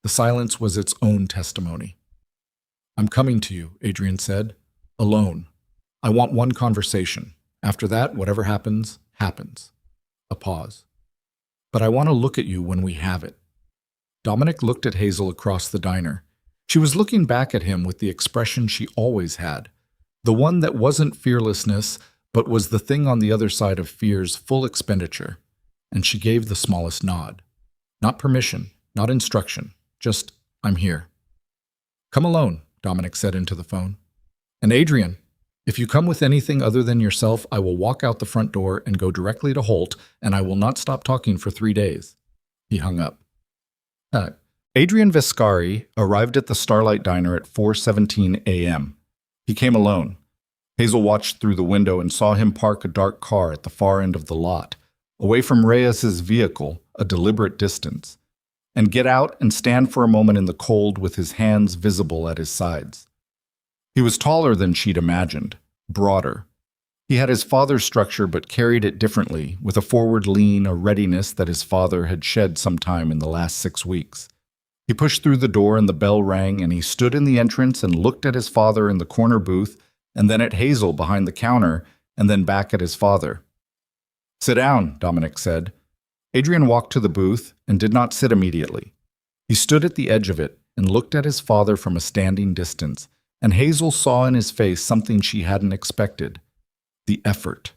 A: The silence was its own testimony. I'm coming to you, Adrian said. Alone. I want one conversation. After that, whatever happens, happens. A pause. But I want to look at you when we have it. Dominic looked at Hazel across the diner. She was looking back at him with the expression she always had, the one that wasn't fearlessness, but was the thing on the other side of fear's full expenditure. And she gave the smallest nod. Not permission, not instruction, just, I'm here. Come alone, Dominic said into the phone. And Adrian, if you come with anything other than yourself, I will walk out the front door and go directly to Holt, and I will not stop talking for 3 days. He hung up. Adrian Viscari arrived at the Starlight Diner at 4:17 a.m. He came alone. Hazel watched through the window and saw him park a dark car at the far end of the lot, away from Reyes's vehicle, a deliberate distance, and get out and stand for a moment in the cold with his hands visible at his sides. He was taller than she'd imagined, broader. He had his father's structure but carried it differently, with a forward lean, a readiness that his father had shed sometime in the last 6 weeks. He pushed through the door and the bell rang, and he stood in the entrance and looked at his father in the corner booth, and then at Hazel behind the counter, and then back at his father. Sit down, Dominic said. Adrian walked to the booth and did not sit immediately. He stood at the edge of it and looked at his father from a standing distance, and Hazel saw in his face something she hadn't expected. The effort.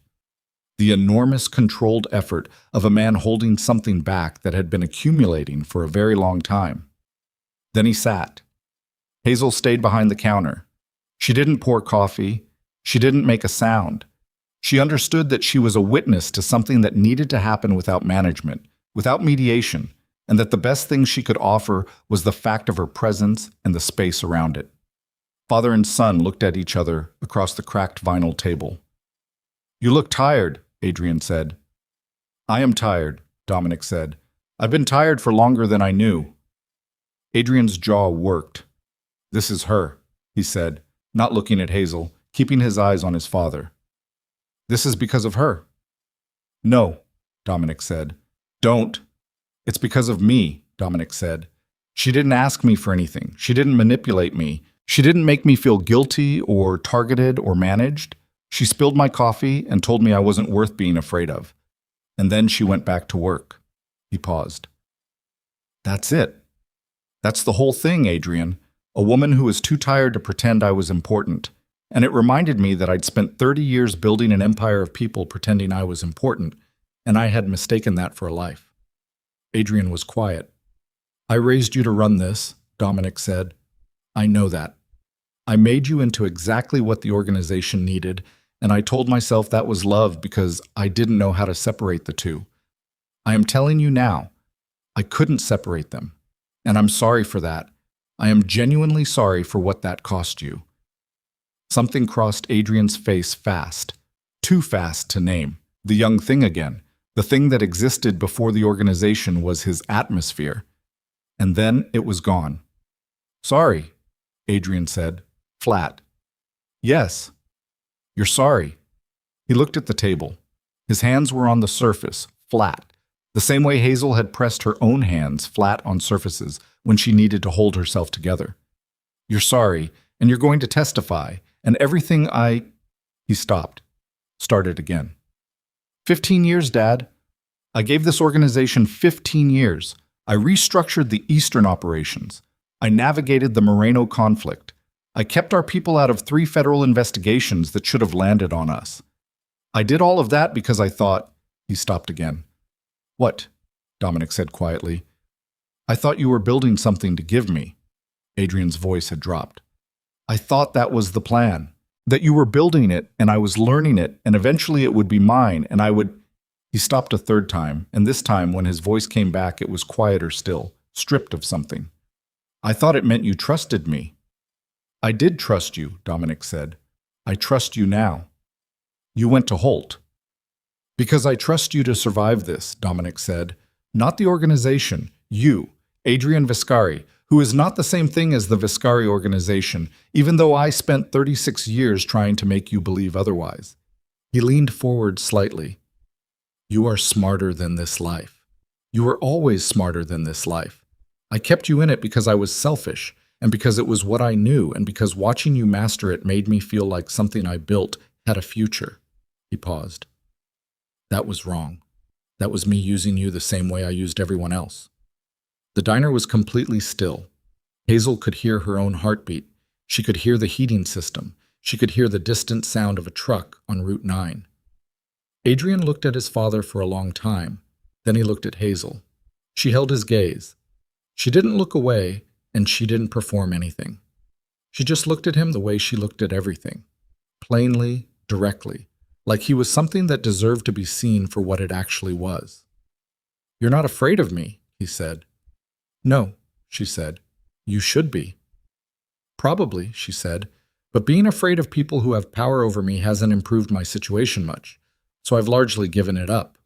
A: The enormous controlled effort of a man holding something back that had been accumulating for a very long time. Then he sat. Hazel stayed behind the counter. She didn't pour coffee. She didn't make a sound. She understood that she was a witness to something that needed to happen without management, without mediation, and that the best thing she could offer was the fact of her presence and the space around it. Father and son looked at each other across the cracked vinyl table. "You look tired," Adrian said. "I am tired," Dominic said. "I've been tired for longer than I knew." Adrian's jaw worked. "This is her," he said, not looking at Hazel, keeping his eyes on his father. "This is because of her." "No," Dominic said. "Don't." "It's because of me," Dominic said. "She didn't ask me for anything. She didn't manipulate me. She didn't make me feel guilty or targeted or managed. She spilled my coffee and told me I wasn't worth being afraid of. And then she went back to work." He paused. "That's it. That's the whole thing, Adrian. A woman who was too tired to pretend I was important. And it reminded me that I'd spent 30 years building an empire of people pretending I was important, and I had mistaken that for a life." Adrian was quiet. "I raised you to run this," Dominic said. "I know that. I made you into exactly what the organization needed, and I told myself that was love because I didn't know how to separate the two. I am telling you now, I couldn't separate them, and I'm sorry for that. I am genuinely sorry for what that cost you." Something crossed Adrian's face fast, too fast to name. The young thing again, the thing that existed before the organization was his atmosphere. And then it was gone. "Sorry," Adrian said, flat. "Yes, you're sorry." He looked at the table. His hands were on the surface, flat, the same way Hazel had pressed her own hands flat on surfaces when she needed to hold herself together. "You're sorry, and you're going to testify, and everything He stopped, started again. 15 years, Dad. I gave this organization 15 years. I restructured the Eastern operations. I navigated the Moreno conflict. I kept our people out of 3 federal investigations that should have landed on us. I did all of that because I thought—" He stopped again. "What?" Dominic said quietly. "I thought you were building something to give me." Adrian's voice had dropped. "I thought that was the plan. That you were building it, and I was learning it, and eventually it would be mine, and I would—" He stopped a third time, and this time, when his voice came back, it was quieter still, stripped of something. "I thought it meant you trusted me." "I did trust you," Dominic said. "I trust you now." "You went to Holt." "Because I trust you to survive this," Dominic said. "Not the organization. You, Adrian Viscari, who is not the same thing as the Viscari organization, even though I spent 36 years trying to make you believe otherwise." He leaned forward slightly. "You are smarter than this life. You were always smarter than this life. I kept you in it because I was selfish, and because it was what I knew, and because watching you master it made me feel like something I built had a future." He paused. "That was wrong. That was me using you the same way I used everyone else." The diner was completely still. Hazel could hear her own heartbeat. She could hear the heating system. She could hear the distant sound of a truck on Route 9. Adrian looked at his father for a long time. Then he looked at Hazel. She held his gaze. She didn't look away, and she didn't perform anything. She just looked at him the way she looked at everything. Plainly, directly, like he was something that deserved to be seen for what it actually was. "You're not afraid of me," he said. "No," she said. "You should be." "Probably," she said, "but being afraid of people who have power over me hasn't improved my situation much, so I've largely given it up."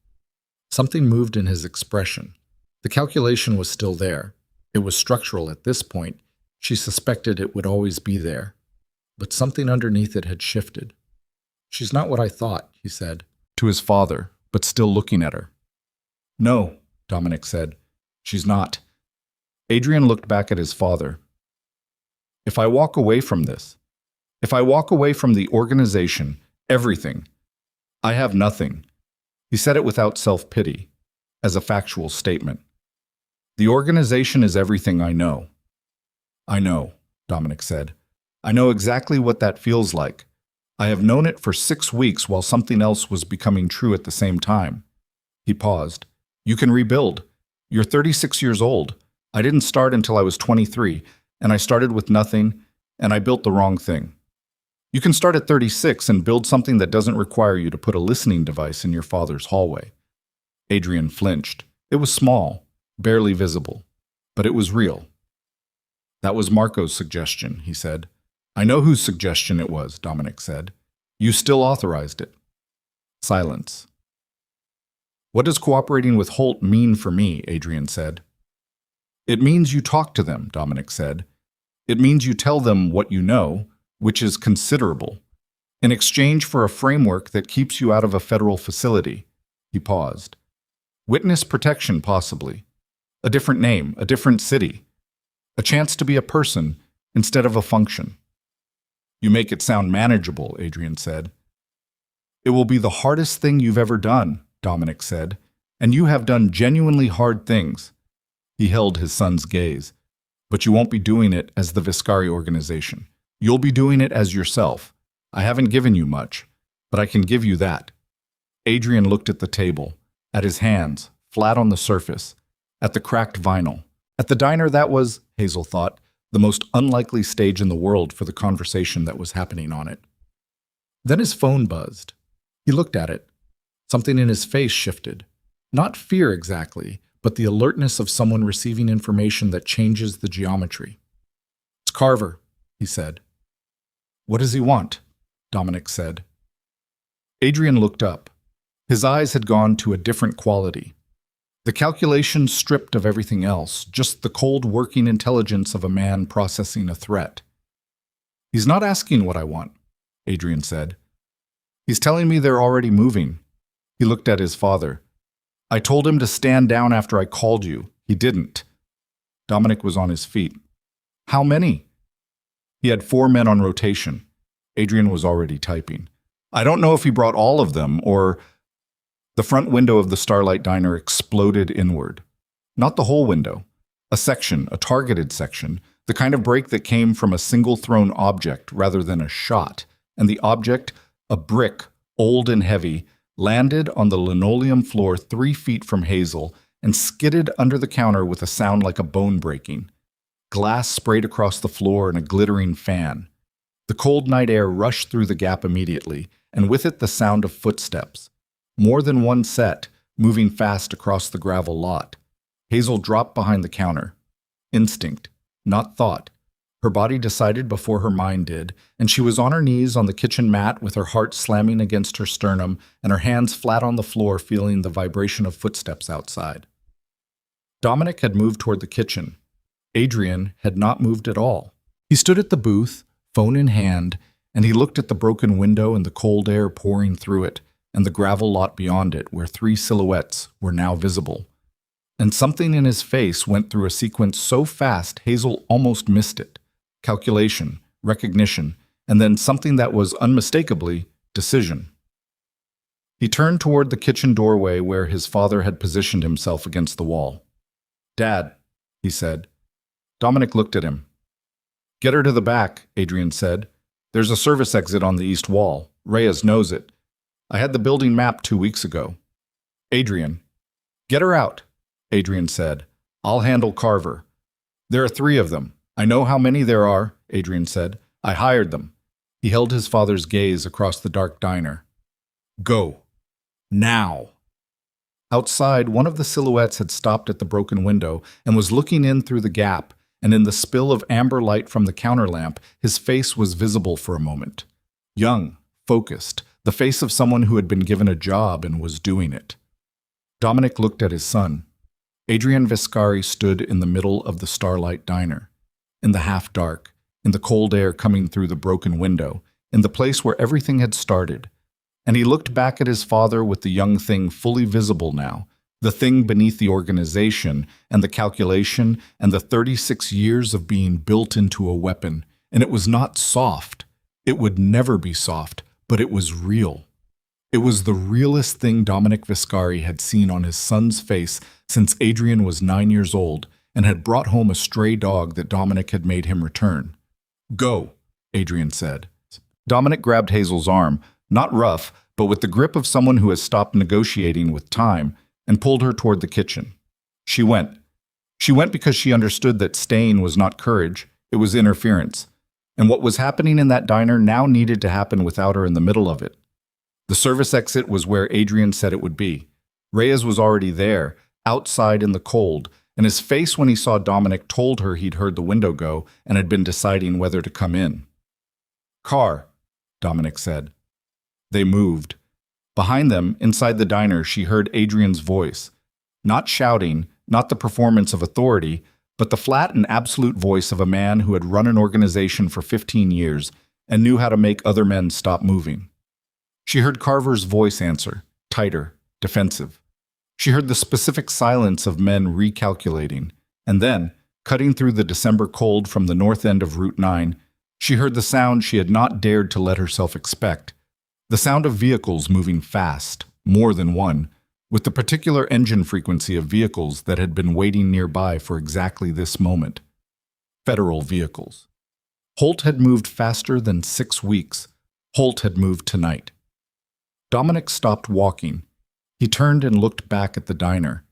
A: Something moved in his expression. The calculation was still there. It was structural at this point. She suspected it would always be there. But something underneath it had shifted. "She's not what I thought," he said, to his father, but still looking at her. "No," Dominic said. "She's not." Adrian looked back at his father. "If I walk away from this, if I walk away from the organization, everything, I have nothing." He said it without self-pity, as a factual statement. "The organization is everything I know." "I know," Dominic said. "I know exactly what that feels like. I have known it for 6 weeks while something else was becoming true at the same time." He paused. "You can rebuild. You're 36 years old. I didn't start until I was 23, and I started with nothing, and I built the wrong thing. You can start at 36 and build something that doesn't require you to put a listening device in your father's hallway." Adrian flinched. It was small, barely visible, but it was real. That was Marco's suggestion, he said. I know whose suggestion it was, Dominic said. You still authorized it. Silence. What does cooperating with Holt mean for me? Adrian said. It means you talk to them, Dominic said. It means you tell them what you know, which is considerable, in exchange for a framework that keeps you out of a federal facility. He paused. Witness protection, possibly. A different name, a different city. A chance to be a person instead of a function. You make it sound manageable, Adrian said. It will be the hardest thing you've ever done, Dominic said, and you have done genuinely hard things. He held his son's gaze. But you won't be doing it as the Viscari organization. You'll be doing it as yourself. I haven't given you much, but I can give you that. Adrian looked at the table, at his hands, flat on the surface, at the cracked vinyl, at the diner that was, Hazel thought, the most unlikely stage in the world for the conversation that was happening on it. Then his phone buzzed. He looked at it. Something in his face shifted. Not fear exactly, but the alertness of someone receiving information that changes the geometry. It's Carver, he said. What does he want? Dominic said. Adrian looked up. His eyes had gone to a different quality. The calculation stripped of everything else, just the cold working intelligence of a man processing a threat. He's not asking what I want, Adrian said. He's telling me they're already moving. He looked at his father. I told him to stand down after I called you. He didn't. Dominic was on his feet. How many? He had 4 men on rotation. Adrian was already typing. I don't know if he brought all of them, or... The front window of the Starlight Diner exploded inward. Not the whole window. A section, a targeted section, the kind of break that came from a single thrown object rather than a shot, and the object, a brick, old and heavy, landed on the linoleum floor 3 feet from Hazel and skidded under the counter with a sound like a bone breaking. Glass sprayed across the floor in a glittering fan. The cold night air rushed through the gap immediately, and with it the sound of footsteps. More than one set, moving fast across the gravel lot. Hazel dropped behind the counter. Instinct, not thought. Her body decided before her mind did, and she was on her knees on the kitchen mat with her heart slamming against her sternum and her hands flat on the floor feeling the vibration of footsteps outside. Dominic had moved toward the kitchen. Adrian had not moved at all. He stood at the booth, phone in hand, and he looked at the broken window and the cold air pouring through it, and the gravel lot beyond it where 3 silhouettes were now visible. And something in his face went through a sequence so fast Hazel almost missed it. Calculation, recognition, and then something that was unmistakably decision. He turned toward the kitchen doorway where his father had positioned himself against the wall. Dad, he said. Dominic looked at him. Get her to the back, Adrian said. There's a service exit on the east wall. Reyes knows it. I had the building mapped 2 weeks ago. Adrian. Get her out, Adrian said. I'll handle Carver. There are 3 of them. I know how many there are, Adrian said. I hired them. He held his father's gaze across the dark diner. Go. Now. Outside, one of the silhouettes had stopped at the broken window and was looking in through the gap, and in the spill of amber light from the counter lamp, his face was visible for a moment. Young, focused, the face of someone who had been given a job and was doing it. Dominic looked at his son. Adrian Viscari stood in the middle of the Starlight Diner, in the half-dark, in the cold air coming through the broken window, in the place where everything had started. And he looked back at his father with the young thing fully visible now, the thing beneath the organization and the calculation and the 36 years of being built into a weapon. And it was not soft. It would never be soft. But it was real. It was the realest thing Dominic Viscari had seen on his son's face since Adrian was 9 years old and had brought home a stray dog that Dominic had made him return. Go, Adrian said. Dominic grabbed Hazel's arm, not rough, but with the grip of someone who has stopped negotiating with time, and pulled her toward the kitchen. She went. She went because she understood that staying was not courage, it was interference. And what was happening in that diner now needed to happen without her in the middle of it. The service exit was where Adrian said it would be. Reyes was already there, outside in the cold, and his face when he saw Dominic told her he'd heard the window go and had been deciding whether to come in. "Car," Dominic said. They moved. Behind them, inside the diner, she heard Adrian's voice. Not shouting, not the performance of authority, but the flat and absolute voice of a man who had run an organization for 15 years and knew how to make other men stop moving. She heard Carver's voice answer, tighter, defensive. She heard the specific silence of men recalculating, and then, cutting through the December cold from the north end of Route 9, she heard the sound she had not dared to let herself expect. The sound of vehicles moving fast, more than one, with the particular engine frequency of vehicles that had been waiting nearby for exactly this moment. Federal vehicles. Holt had moved faster than 6 weeks. Holt had moved tonight. Dominic stopped walking. He turned and looked back at the diner,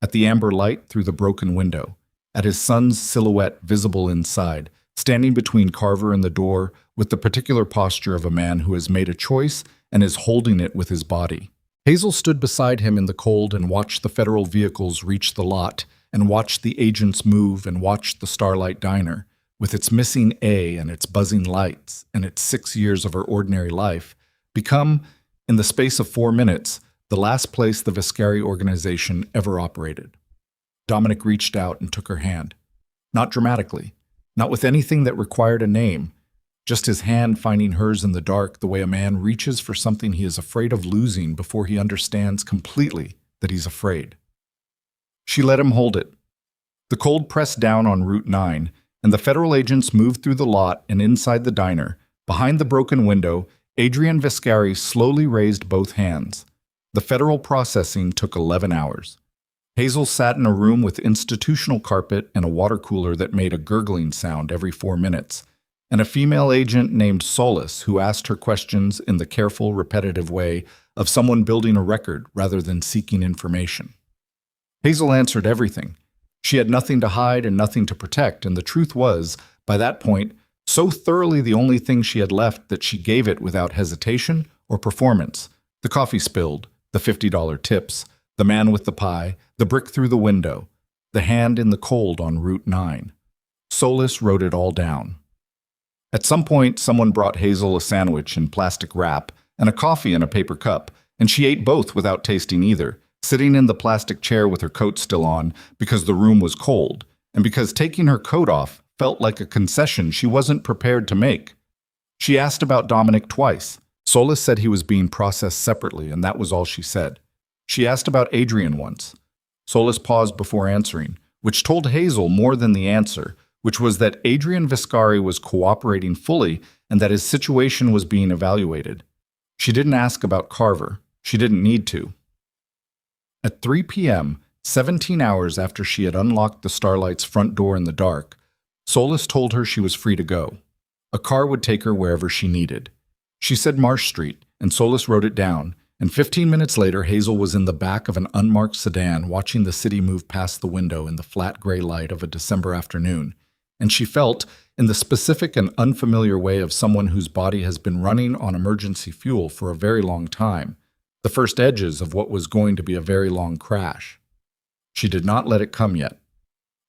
A: at the amber light through the broken window, at his son's silhouette visible inside, standing between Carver and the door with the particular posture of a man who has made a choice and is holding it with his body. Hazel stood beside him in the cold and watched the federal vehicles reach the lot, and watched the agents move, and watched the Starlight Diner, with its missing A and its buzzing lights and its 6 years of her ordinary life, become, in the space of 4 minutes, the last place the Viscari organization ever operated. Dominic reached out and took her hand. Not dramatically, not with anything that required a name, just his hand finding hers in the dark the way a man reaches for something he is afraid of losing before he understands completely that he's afraid. She let him hold it. The cold pressed down on Route 9, and the federal agents moved through the lot and inside the diner. Behind the broken window, Adrian Viscari slowly raised both hands. The federal processing took 11 hours. Hazel sat in a room with institutional carpet and a water cooler that made a gurgling sound every 4 minutes, and a female agent named Solace who asked her questions in the careful, repetitive way of someone building a record rather than seeking information. Hazel answered everything. She had nothing to hide and nothing to protect, and the truth was, by that point, so thoroughly the only thing she had left that she gave it without hesitation or performance. The coffee spilled, the $50 tips, the man with the pie, the brick through the window, the hand in the cold on Route 9. Solace wrote it all down. At some point, someone brought Hazel a sandwich in plastic wrap and a coffee in a paper cup, and she ate both without tasting either, sitting in the plastic chair with her coat still on because the room was cold, and because taking her coat off felt like a concession she wasn't prepared to make. She asked about Dominic twice. Solace said he was being processed separately, and that was all she said. She asked about Adrian once. Solace paused before answering, which told Hazel more than the answer, which was that Adrian Viscari was cooperating fully and that his situation was being evaluated. She didn't ask about Carver. She didn't need to. At 3 p.m., 17 hours after she had unlocked the Starlight's front door in the dark, Solace told her she was free to go. A car would take her wherever she needed. She said Marsh Street, and Solace wrote it down, and 15 minutes later Hazel was in the back of an unmarked sedan watching the city move past the window in the flat gray light of a December afternoon, and she felt, in the specific and unfamiliar way of someone whose body has been running on emergency fuel for a very long time, the first edges of what was going to be a very long crash. She did not let it come yet.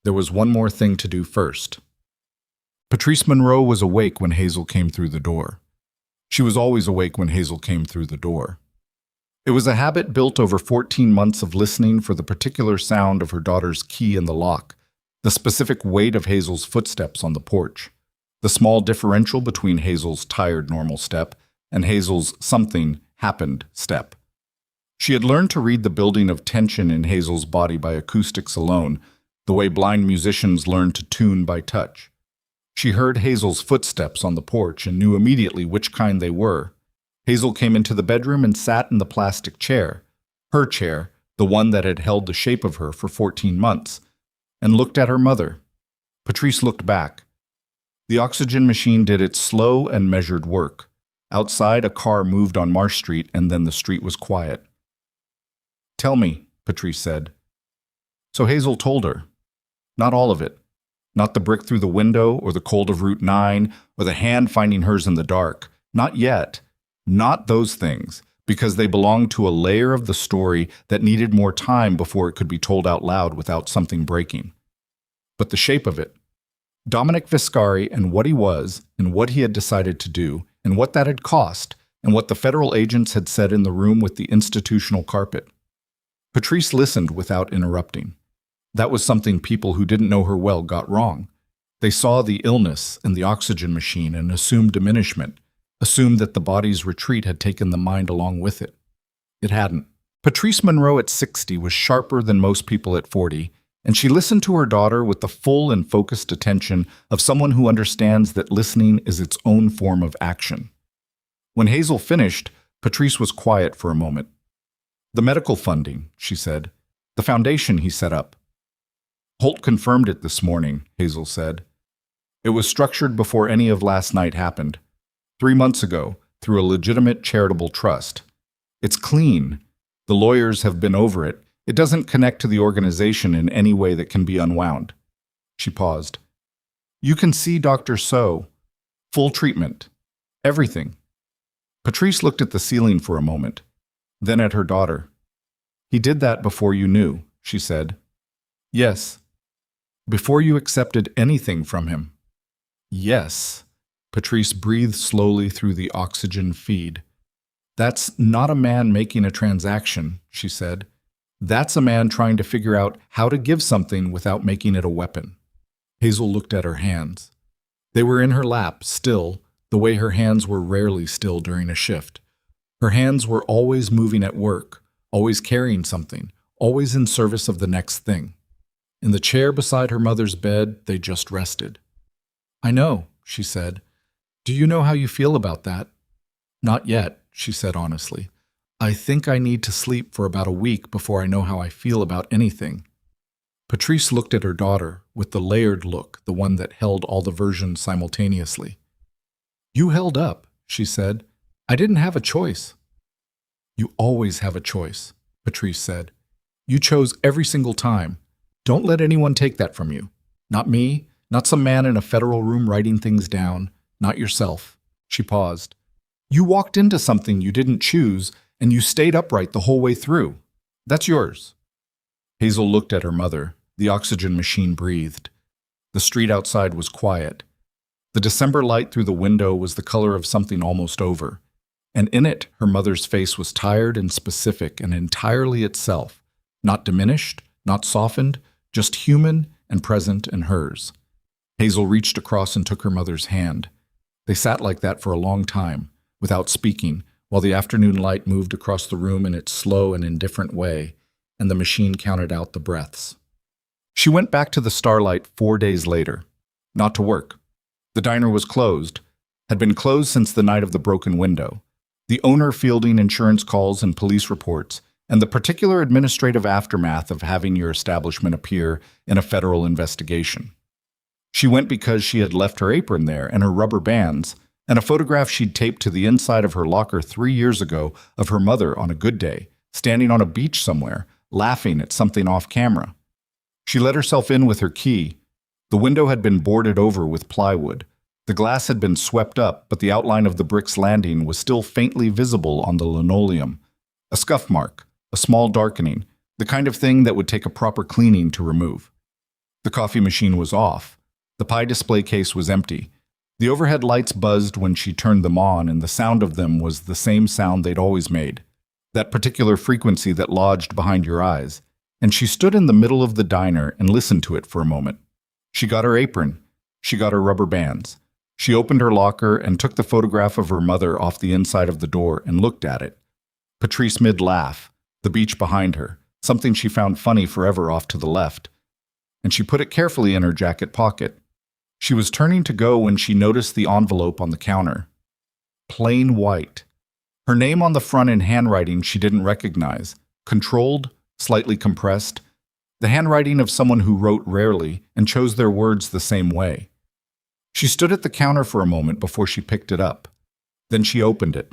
A: There was one more thing to do first. Patrice Monroe was awake when Hazel came through the door. She was always awake when Hazel came through the door. It was a habit built over 14 months of listening for the particular sound of her daughter's key in the lock, the specific weight of Hazel's footsteps on the porch, the small differential between Hazel's tired normal step and Hazel's something happened step. She had learned to read the building of tension in Hazel's body by acoustics alone, the way blind musicians learn to tune by touch. She heard Hazel's footsteps on the porch and knew immediately which kind they were. Hazel came into the bedroom and sat in the plastic chair, her chair, the one that had held the shape of her for 14 months, and looked at her mother. Patrice looked back. The oxygen machine did its slow and measured work. Outside, a car moved on Marsh Street, and then the street was quiet. "Tell me," Patrice said. So Hazel told her. Not all of it. Not the brick through the window, or the cold of Route 9, or the hand finding hers in the dark. Not yet. Not those things. because they belonged to a layer of the story that needed more time before it could be told out loud without something breaking. But the shape of it, Dominic Viscari and what he was, and what he had decided to do, and what that had cost, and what the federal agents had said in the room with the institutional carpet. Patrice listened without interrupting. That was something people who didn't know her well got wrong. They saw the illness and the oxygen machine and assumed diminishment, assumed that the body's retreat had taken the mind along with it. It hadn't. Patrice Monroe at 60 was sharper than most people at 40, and she listened to her daughter with the full and focused attention of someone who understands that listening is its own form of action. When Hazel finished, Patrice was quiet for a moment. "The medical funding," she said. "The foundation he set up." "Holt confirmed it this morning," Hazel said. "It was structured before any of last night happened. 3 months ago, through a legitimate charitable trust. It's clean. The lawyers have been over it. It doesn't connect to the organization in any way that can be unwound." She paused. "You can see Dr. So. Full treatment. Everything." Patrice looked at the ceiling for a moment, then at her daughter. "He did that before you knew," she said. "Yes. Before you accepted anything from him." "Yes." Patrice breathed slowly through the oxygen feed. "That's not a man making a transaction," she said. "That's a man trying to figure out how to give something without making it a weapon." Hazel looked at her hands. They were in her lap, still, the way her hands were rarely still during a shift. Her hands were always moving at work, always carrying something, always in service of the next thing. In the chair beside her mother's bed, they just rested. "I know," she said. "Do you know how you feel about that?" "Not yet," she said honestly. "I think I need to sleep for about a week before I know how I feel about anything." Patrice looked at her daughter with the layered look, the one that held all the versions simultaneously. "You held up," she said. "I didn't have a choice." "You always have a choice," Patrice said. "You chose every single time. Don't let anyone take that from you. Not me, not some man in a federal room writing things down, not yourself." She paused. "You walked into something you didn't choose, and you stayed upright the whole way through. That's yours." Hazel looked at her mother. The oxygen machine breathed. The street outside was quiet. The December light through the window was the color of something almost over, and in it her mother's face was tired and specific and entirely itself, not diminished, not softened, just human and present in hers. Hazel reached across and took her mother's hand. They sat like that for a long time, without speaking, while the afternoon light moved across the room in its slow and indifferent way, and the machine counted out the breaths. She went back to the Starlight 4 days later, not to work. The diner was closed, had been closed since the night of the broken window, the owner fielding insurance calls and police reports, and the particular administrative aftermath of having your establishment appear in a federal investigation. She went because she had left her apron there and her rubber bands, and a photograph she'd taped to the inside of her locker 3 years ago of her mother on a good day, standing on a beach somewhere, laughing at something off camera. She let herself in with her key. The window had been boarded over with plywood. The glass had been swept up, but the outline of the brick's landing was still faintly visible on the linoleum. A scuff mark, a small darkening, the kind of thing that would take a proper cleaning to remove. The coffee machine was off. The pie display case was empty. The overhead lights buzzed when she turned them on, and the sound of them was the same sound they'd always made, that particular frequency that lodged behind your eyes. And she stood in the middle of the diner and listened to it for a moment. She got her apron. She got her rubber bands. She opened her locker and took the photograph of her mother off the inside of the door and looked at it. Patrice mid-laugh, the beach behind her, something she found funny forever off to the left. And she put it carefully in her jacket pocket. She was turning to go when she noticed the envelope on the counter. Plain white. Her name on the front in handwriting she didn't recognize. Controlled, slightly compressed. The handwriting of someone who wrote rarely and chose their words the same way. She stood at the counter for a moment before she picked it up. Then she opened it.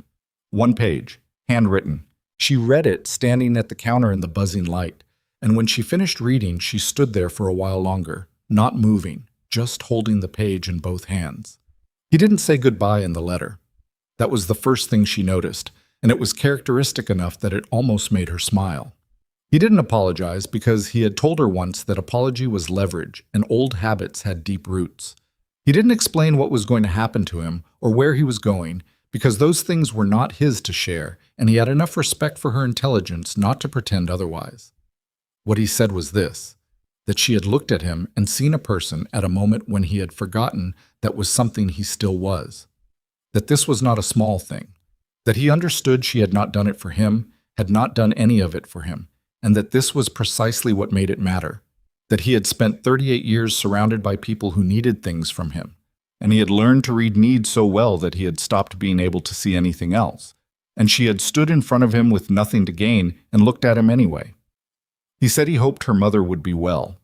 A: 1 page, handwritten. She read it standing at the counter in the buzzing light, and when she finished reading, she stood there for a while longer, not moving, just holding the page in both hands. He didn't say goodbye in the letter. That was the first thing she noticed, and it was characteristic enough that it almost made her smile. He didn't apologize because he had told her once that apology was leverage and old habits had deep roots. He didn't explain what was going to happen to him or where he was going because those things were not his to share, and he had enough respect for her intelligence not to pretend otherwise. What he said was this: that she had looked at him and seen a person at a moment when he had forgotten that was something he still was. That this was not a small thing. That he understood she had not done it for him, had not done any of it for him, and that this was precisely what made it matter. That he had spent 38 years surrounded by people who needed things from him, and he had learned to read needs so well that he had stopped being able to see anything else, and she had stood in front of him with nothing to gain and looked at him anyway. He said he hoped her mother would be well.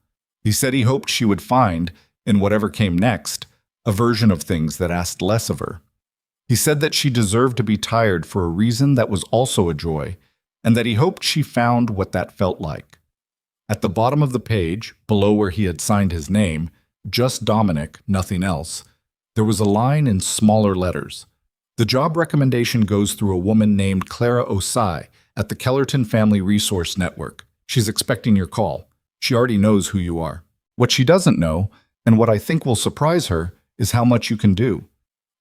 A: He said he hoped she would find, in whatever came next, a version of things that asked less of her. He said that she deserved to be tired for a reason that was also a joy, and that he hoped she found what that felt like. At the bottom of the page, below where he had signed his name, just Dominic, nothing else, there was a line in smaller letters. The job recommendation goes through a woman named Clara Osai at the Kellerton Family Resource Network. She's expecting your call. She already knows who you are. What she doesn't know, and what I think will surprise her, is how much you can do.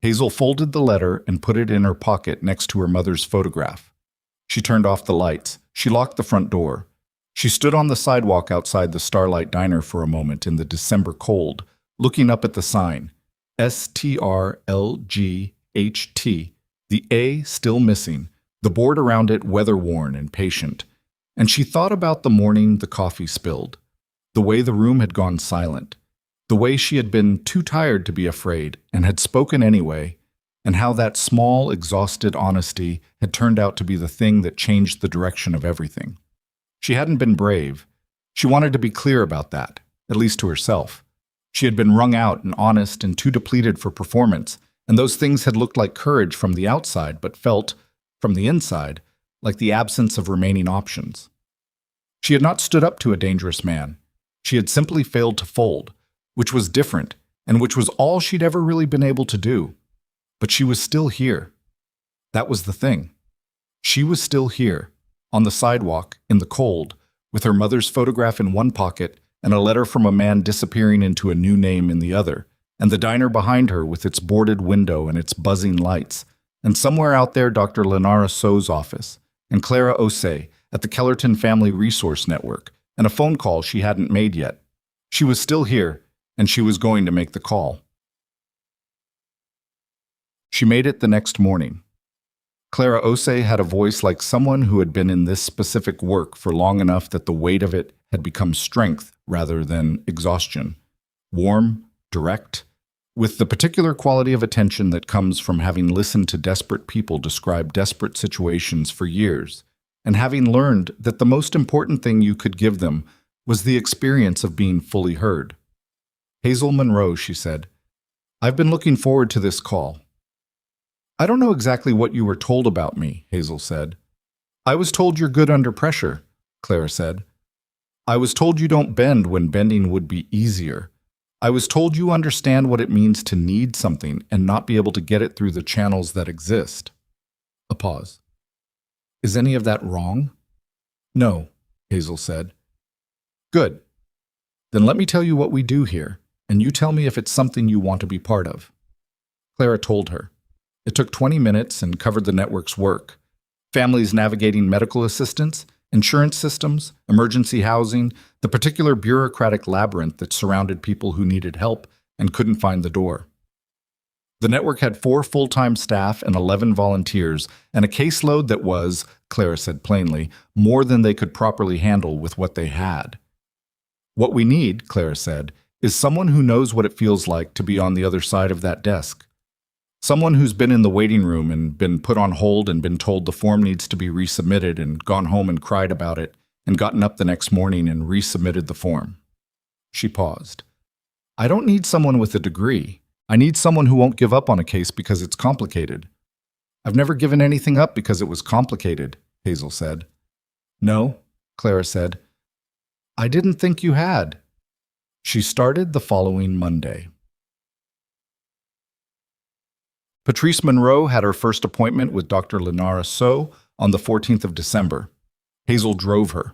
A: Hazel folded the letter and put it in her pocket next to her mother's photograph. She turned off the lights. She locked the front door. She stood on the sidewalk outside the Starlight Diner for a moment in the December cold, looking up at the sign, STRLGHT, the A still missing, the board around it weather-worn and patient. And she thought about the morning the coffee spilled, the way the room had gone silent, the way she had been too tired to be afraid and had spoken anyway, and how that small, exhausted honesty had turned out to be the thing that changed the direction of everything. She hadn't been brave. She wanted to be clear about that, at least to herself. She had been wrung out and honest and too depleted for performance, and those things had looked like courage from the outside but felt, from the inside, like the absence of remaining options. She had not stood up to a dangerous man. She had simply failed to fold, which was different, and which was all she'd ever really been able to do. But she was still here. That was the thing. She was still here, on the sidewalk, in the cold, with her mother's photograph in one pocket and a letter from a man disappearing into a new name in the other, and the diner behind her with its boarded window and its buzzing lights, and somewhere out there Dr. Lenara So's office, and Clara Osei at the Kellerton Family Resource Network, and a phone call she hadn't made yet. She was still here, and she was going to make the call. She made it the next morning. Clara Osei had a voice like someone who had been in this specific work for long enough that the weight of it had become strength rather than exhaustion. Warm, direct, with the particular quality of attention that comes from having listened to desperate people describe desperate situations for years, and having learned that the most important thing you could give them was the experience of being fully heard. Hazel Monroe, she said, I've been looking forward to this call. I don't know exactly what you were told about me, Hazel said. I was told you're good under pressure, Clara said. I was told you don't bend when bending would be easier. I was told you understand what it means to need something and not be able to get it through the channels that exist. A pause. Is any of that wrong? No, Hazel said. Good. Then let me tell you what we do here, and you tell me if it's something you want to be part of. Clara told her. It took 20 minutes and covered the network's work. Families navigating medical assistance, insurance systems, emergency housing, the particular bureaucratic labyrinth that surrounded people who needed help and couldn't find the door. The network had 4 full-time staff and 11 volunteers, and a caseload that was, Clara said plainly, more than they could properly handle with what they had. What we need, Clara said, is someone who knows what it feels like to be on the other side of that desk. Someone who's been in the waiting room and been put on hold and been told the form needs to be resubmitted and gone home and cried about it and gotten up the next morning and resubmitted the form. She paused. I don't need someone with a degree. I need someone who won't give up on a case because it's complicated. I've never given anything up because it was complicated, Hazel said. No, Clara said. I didn't think you had. She started the following Monday. Patrice Monroe had her first appointment with Dr. Lenara So on the 14th of December. Hazel drove her.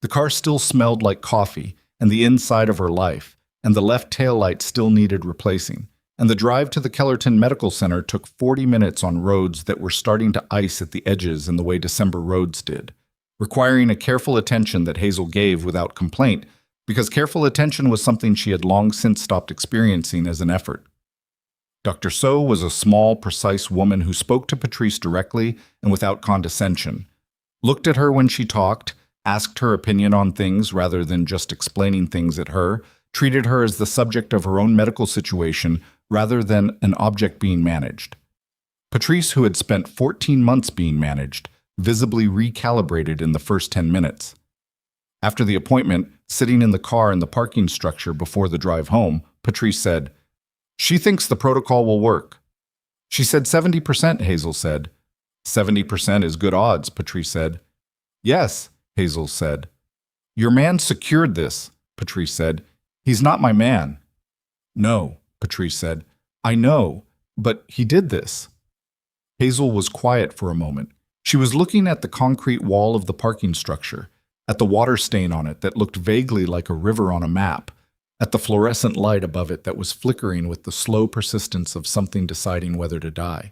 A: The car still smelled like coffee and the inside of her life, and the left taillight still needed replacing. And the drive to the Kellerton Medical Center took 40 minutes on roads that were starting to ice at the edges in the way December roads did, requiring a careful attention that Hazel gave without complaint, because careful attention was something she had long since stopped experiencing as an effort. Dr. So was a small, precise woman who spoke to Patrice directly and without condescension, looked at her when she talked, asked her opinion on things rather than just explaining things at her, treated her as the subject of her own medical situation rather than an object being managed. Patrice, who had spent 14 months being managed, visibly recalibrated in the first 10 minutes. After the appointment, sitting in the car in the parking structure before the drive home, Patrice said, "She thinks the protocol will work." She said 70%, Hazel said. 70% is good odds, Patrice said. Yes, Hazel said. Your man secured this, Patrice said. He's not my man. No, Patrice said. I know, but he did this. Hazel was quiet for a moment. She was looking at the concrete wall of the parking structure, at the water stain on it that looked vaguely like a river on a map, at the fluorescent light above it that was flickering with the slow persistence of something deciding whether to die.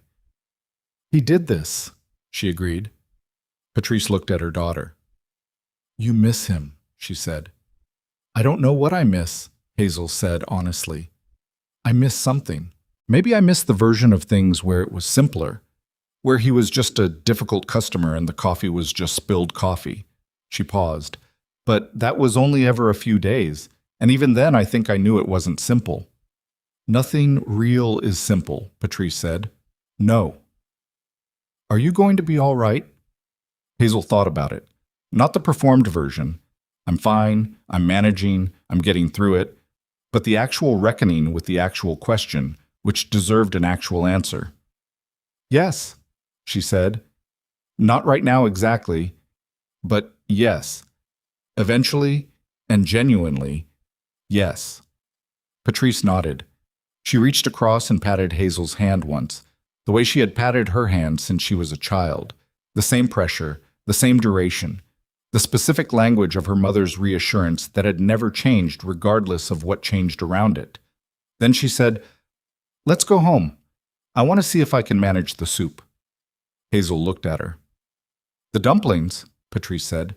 A: He did this, she agreed. Patrice looked at her daughter. You miss him, she said. I don't know what I miss, Hazel said honestly. I miss something. Maybe I miss the version of things where it was simpler, where he was just a difficult customer and the coffee was just spilled coffee. She paused. But that was only ever a few days, and even then I think I knew it wasn't simple. Nothing real is simple, Patrice said. No. Are you going to be all right? Hazel thought about it. Not the performed version. I'm fine, I'm managing, I'm getting through it, but the actual reckoning with the actual question, which deserved an actual answer. Yes, she said. Not right now exactly, but yes. Eventually and genuinely, yes. Patrice nodded. She reached across and patted Hazel's hand once, the way she had patted her hand since she was a child. The same pressure, the same duration, the specific language of her mother's reassurance that had never changed regardless of what changed around it. Then she said, Let's go home. I want to see if I can manage the soup. Hazel looked at her. The dumplings, Patrice said.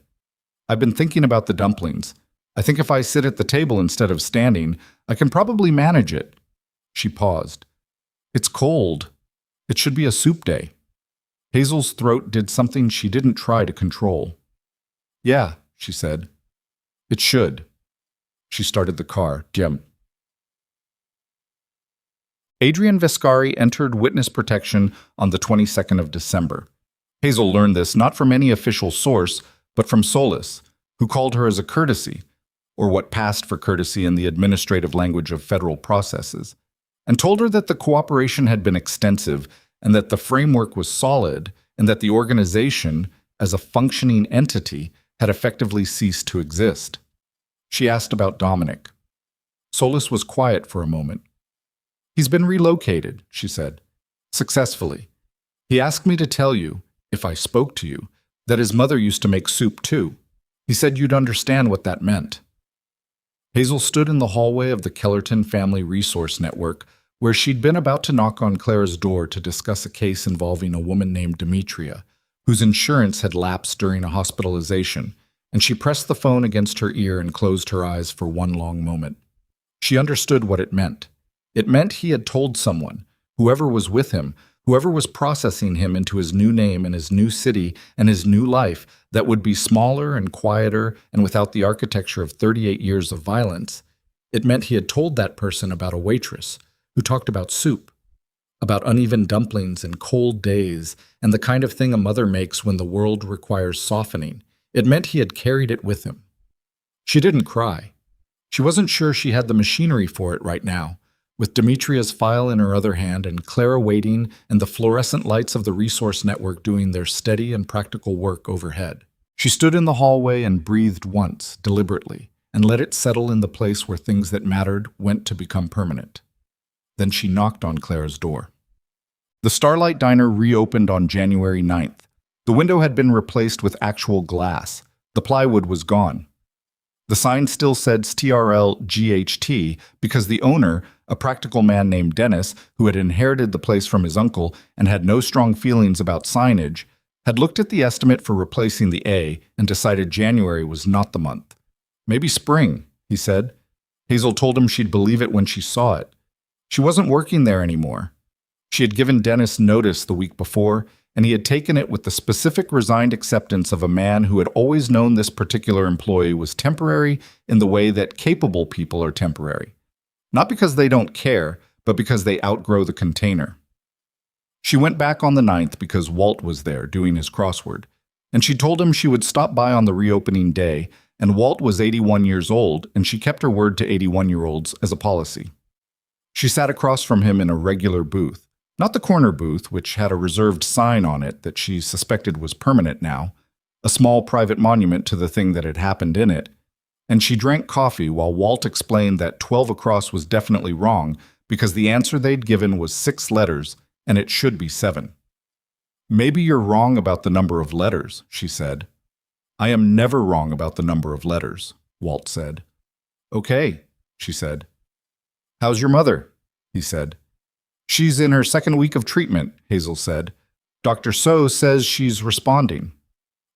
A: I've been thinking about the dumplings. I think if I sit at the table instead of standing, I can probably manage it. She paused. It's cold. It should be a soup day. Hazel's throat did something she didn't try to control. Yeah, she said. It should. She started the car. Jim. Adrian Vescari entered witness protection on the 22nd of December. Hazel learned this not from any official source, but from Solis, who called her as a courtesy, or what passed for courtesy in the administrative language of federal processes, and told her that the cooperation had been extensive and that the framework was solid and that the organization, as a functioning entity, had effectively ceased to exist. She asked about Dominic. Solis was quiet for a moment. He's been relocated, she said, successfully. He asked me to tell you, if I spoke to you, that his mother used to make soup too. He said you'd understand what that meant. Hazel stood in the hallway of the Kellerton Family Resource Network, where she'd been about to knock on Clara's door to discuss a case involving a woman named Demetria, whose insurance had lapsed during a hospitalization, and she pressed the phone against her ear and closed her eyes for one long moment. She understood what it meant. It meant he had told someone, whoever was with him, whoever was processing him into his new name and his new city and his new life that would be smaller and quieter and without the architecture of 38 years of violence. It meant he had told that person about a waitress who talked about soup, about uneven dumplings and cold days and the kind of thing a mother makes when the world requires softening. It meant he had carried it with him. She didn't cry. She wasn't sure she had the machinery for it right now, with Demetria's file in her other hand and Clara waiting and the fluorescent lights of the resource network doing their steady and practical work overhead. She stood in the hallway and breathed once, deliberately, and let it settle in the place where things that mattered went to become permanent. Then she knocked on Clara's door. The Starlight Diner reopened on January 9th. The window had been replaced with actual glass. The plywood was gone. The sign still said TRL GHT because the owner, a practical man named Dennis, who had inherited the place from his uncle and had no strong feelings about signage, had looked at the estimate for replacing the A and decided January was not the month. Maybe spring, he said. Hazel told him she'd believe it when she saw it. She wasn't working there anymore. She had given Dennis notice the week before, and he had taken it with the specific resigned acceptance of a man who had always known this particular employee was temporary in the way that capable people are temporary. Not because they don't care, but because they outgrow the container. She went back on the 9th because Walt was there doing his crossword, and she told him she would stop by on the reopening day, and Walt was 81 years old, and she kept her word to 81-year-olds as a policy. She sat across from him in a regular booth, not the corner booth, which had a reserved sign on it that she suspected was permanent now, a small private monument to the thing that had happened in it, and she drank coffee while Walt explained that 12 across was definitely wrong because the answer they'd given was 6 letters and it should be 7. Maybe you're wrong about the number of letters, she said. I am never wrong about the number of letters, Walt said. Okay, she said. How's your mother? He said. She's in her 2nd week of treatment, Hazel said. Dr. So says she's responding.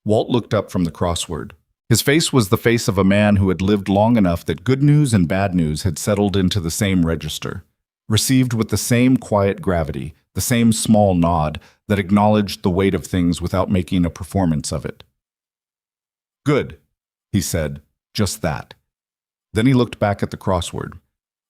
A: Walt looked up from the crossword. His face was the face of a man who had lived long enough that good news and bad news had settled into the same register, received with the same quiet gravity, the same small nod that acknowledged the weight of things without making a performance of it. Good, he said, just that. Then he looked back at the crossword.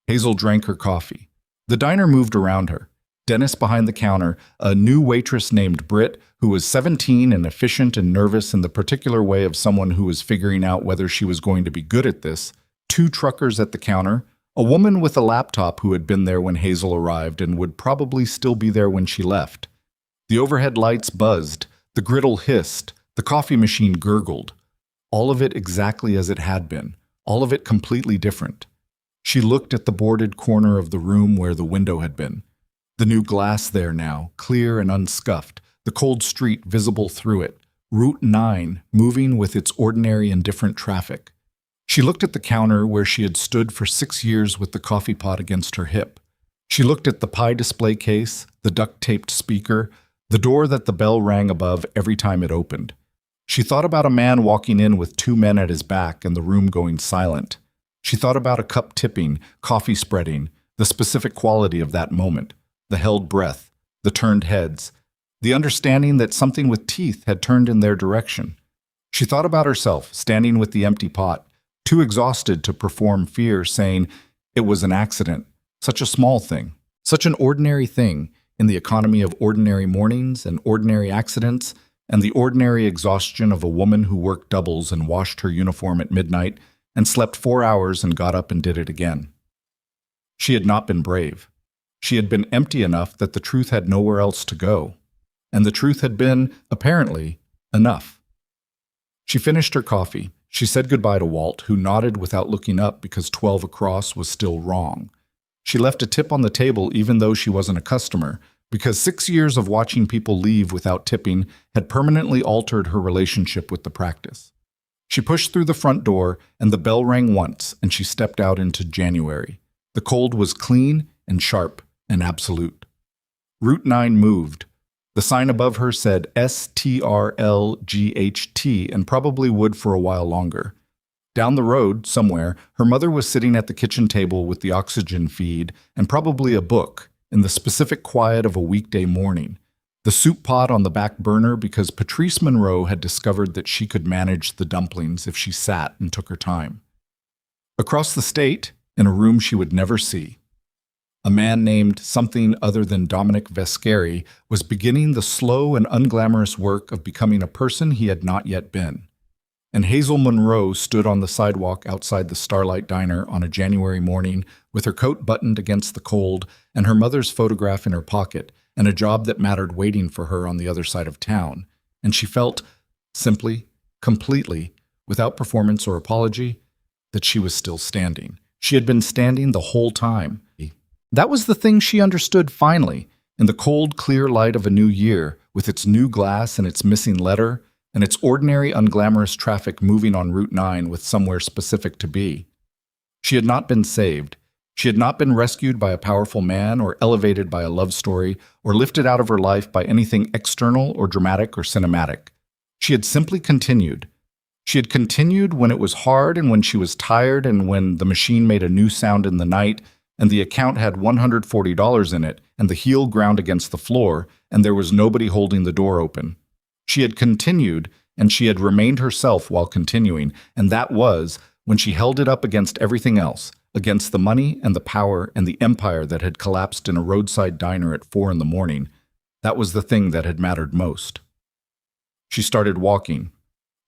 A: Hazel drank her coffee. The diner moved around her. Dennis behind the counter, a new waitress named Britt, who was 17 and efficient and nervous in the particular way of someone who was figuring out whether she was going to be good at this, 2 truckers at the counter, a woman with a laptop who had been there when Hazel arrived and would probably still be there when she left. The overhead lights buzzed, the griddle hissed, the coffee machine gurgled. All of it exactly as it had been, all of it completely different. She looked at the boarded corner of the room where the window had been. The new glass there now, clear and unscuffed, the cold street visible through it, Route 9 moving with its ordinary indifferent traffic. She looked at the counter where she had stood for 6 years with the coffee pot against her hip. She looked at the pie display case, the duct-taped speaker, the door that the bell rang above every time it opened. She thought about a man walking in with 2 men at his back and the room going silent. She thought about a cup tipping, coffee spreading, the specific quality of that moment, the held breath, the turned heads, the understanding that something with teeth had turned in their direction. She thought about herself, standing with the empty pot, too exhausted to perform fear, saying, it was an accident, such a small thing, such an ordinary thing in the economy of ordinary mornings and ordinary accidents and the ordinary exhaustion of a woman who worked doubles and washed her uniform at midnight and slept 4 hours and got up and did it again. She had not been brave. She had been empty enough that the truth had nowhere else to go. And the truth had been, apparently, enough. She finished her coffee. She said goodbye to Walt, who nodded without looking up because 12 across was still wrong. She left a tip on the table even though she wasn't a customer, because 6 years of watching people leave without tipping had permanently altered her relationship with the practice. She pushed through the front door, and the bell rang once, and she stepped out into January. The cold was clean and sharp and absolute. Route 9 moved. The sign above her said STRLGHT and probably would for a while longer. Down the road, somewhere, her mother was sitting at the kitchen table with the oxygen feed and probably a book in the specific quiet of a weekday morning. The soup pot on the back burner because Patrice Monroe had discovered that she could manage the dumplings if she sat and took her time. Across the state, in a room she would never see, a man named something other than Dominic Vescari was beginning the slow and unglamorous work of becoming a person he had not yet been. And Hazel Monroe stood on the sidewalk outside the Starlight Diner on a January morning with her coat buttoned against the cold and her mother's photograph in her pocket and a job that mattered waiting for her on the other side of town. And she felt, simply, completely, without performance or apology, that she was still standing. She had been standing the whole time. That was the thing she understood finally. In the cold, clear light of a new year, with its new glass and its missing letter, and its ordinary, unglamorous traffic moving on Route 9 with somewhere specific to be. She had not been saved. She had not been rescued by a powerful man or elevated by a love story or lifted out of her life by anything external or dramatic or cinematic. She had simply continued. She had continued when it was hard and when she was tired and when the machine made a new sound in the night and the account had $140 in it and the heel ground against the floor and there was nobody holding the door open. She had continued and she had remained herself while continuing, and that was when she held it up against everything else, against the money and the power and the empire that had collapsed in a roadside diner at 4 a.m. That was the thing that had mattered most. She started walking.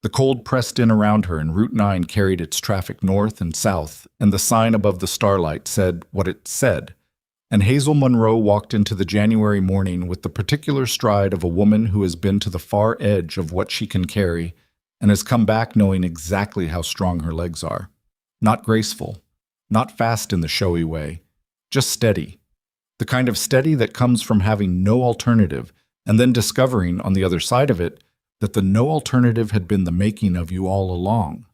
A: The cold pressed in around her, and Route 9 carried its traffic north and south, and the sign above the starlight said what it said. And Hazel Monroe walked into the January morning with the particular stride of a woman who has been to the far edge of what she can carry and has come back knowing exactly how strong her legs are. Not graceful, not fast in the showy way, just steady. The kind of steady that comes from having no alternative and then discovering on the other side of it that the no alternative had been the making of you all along.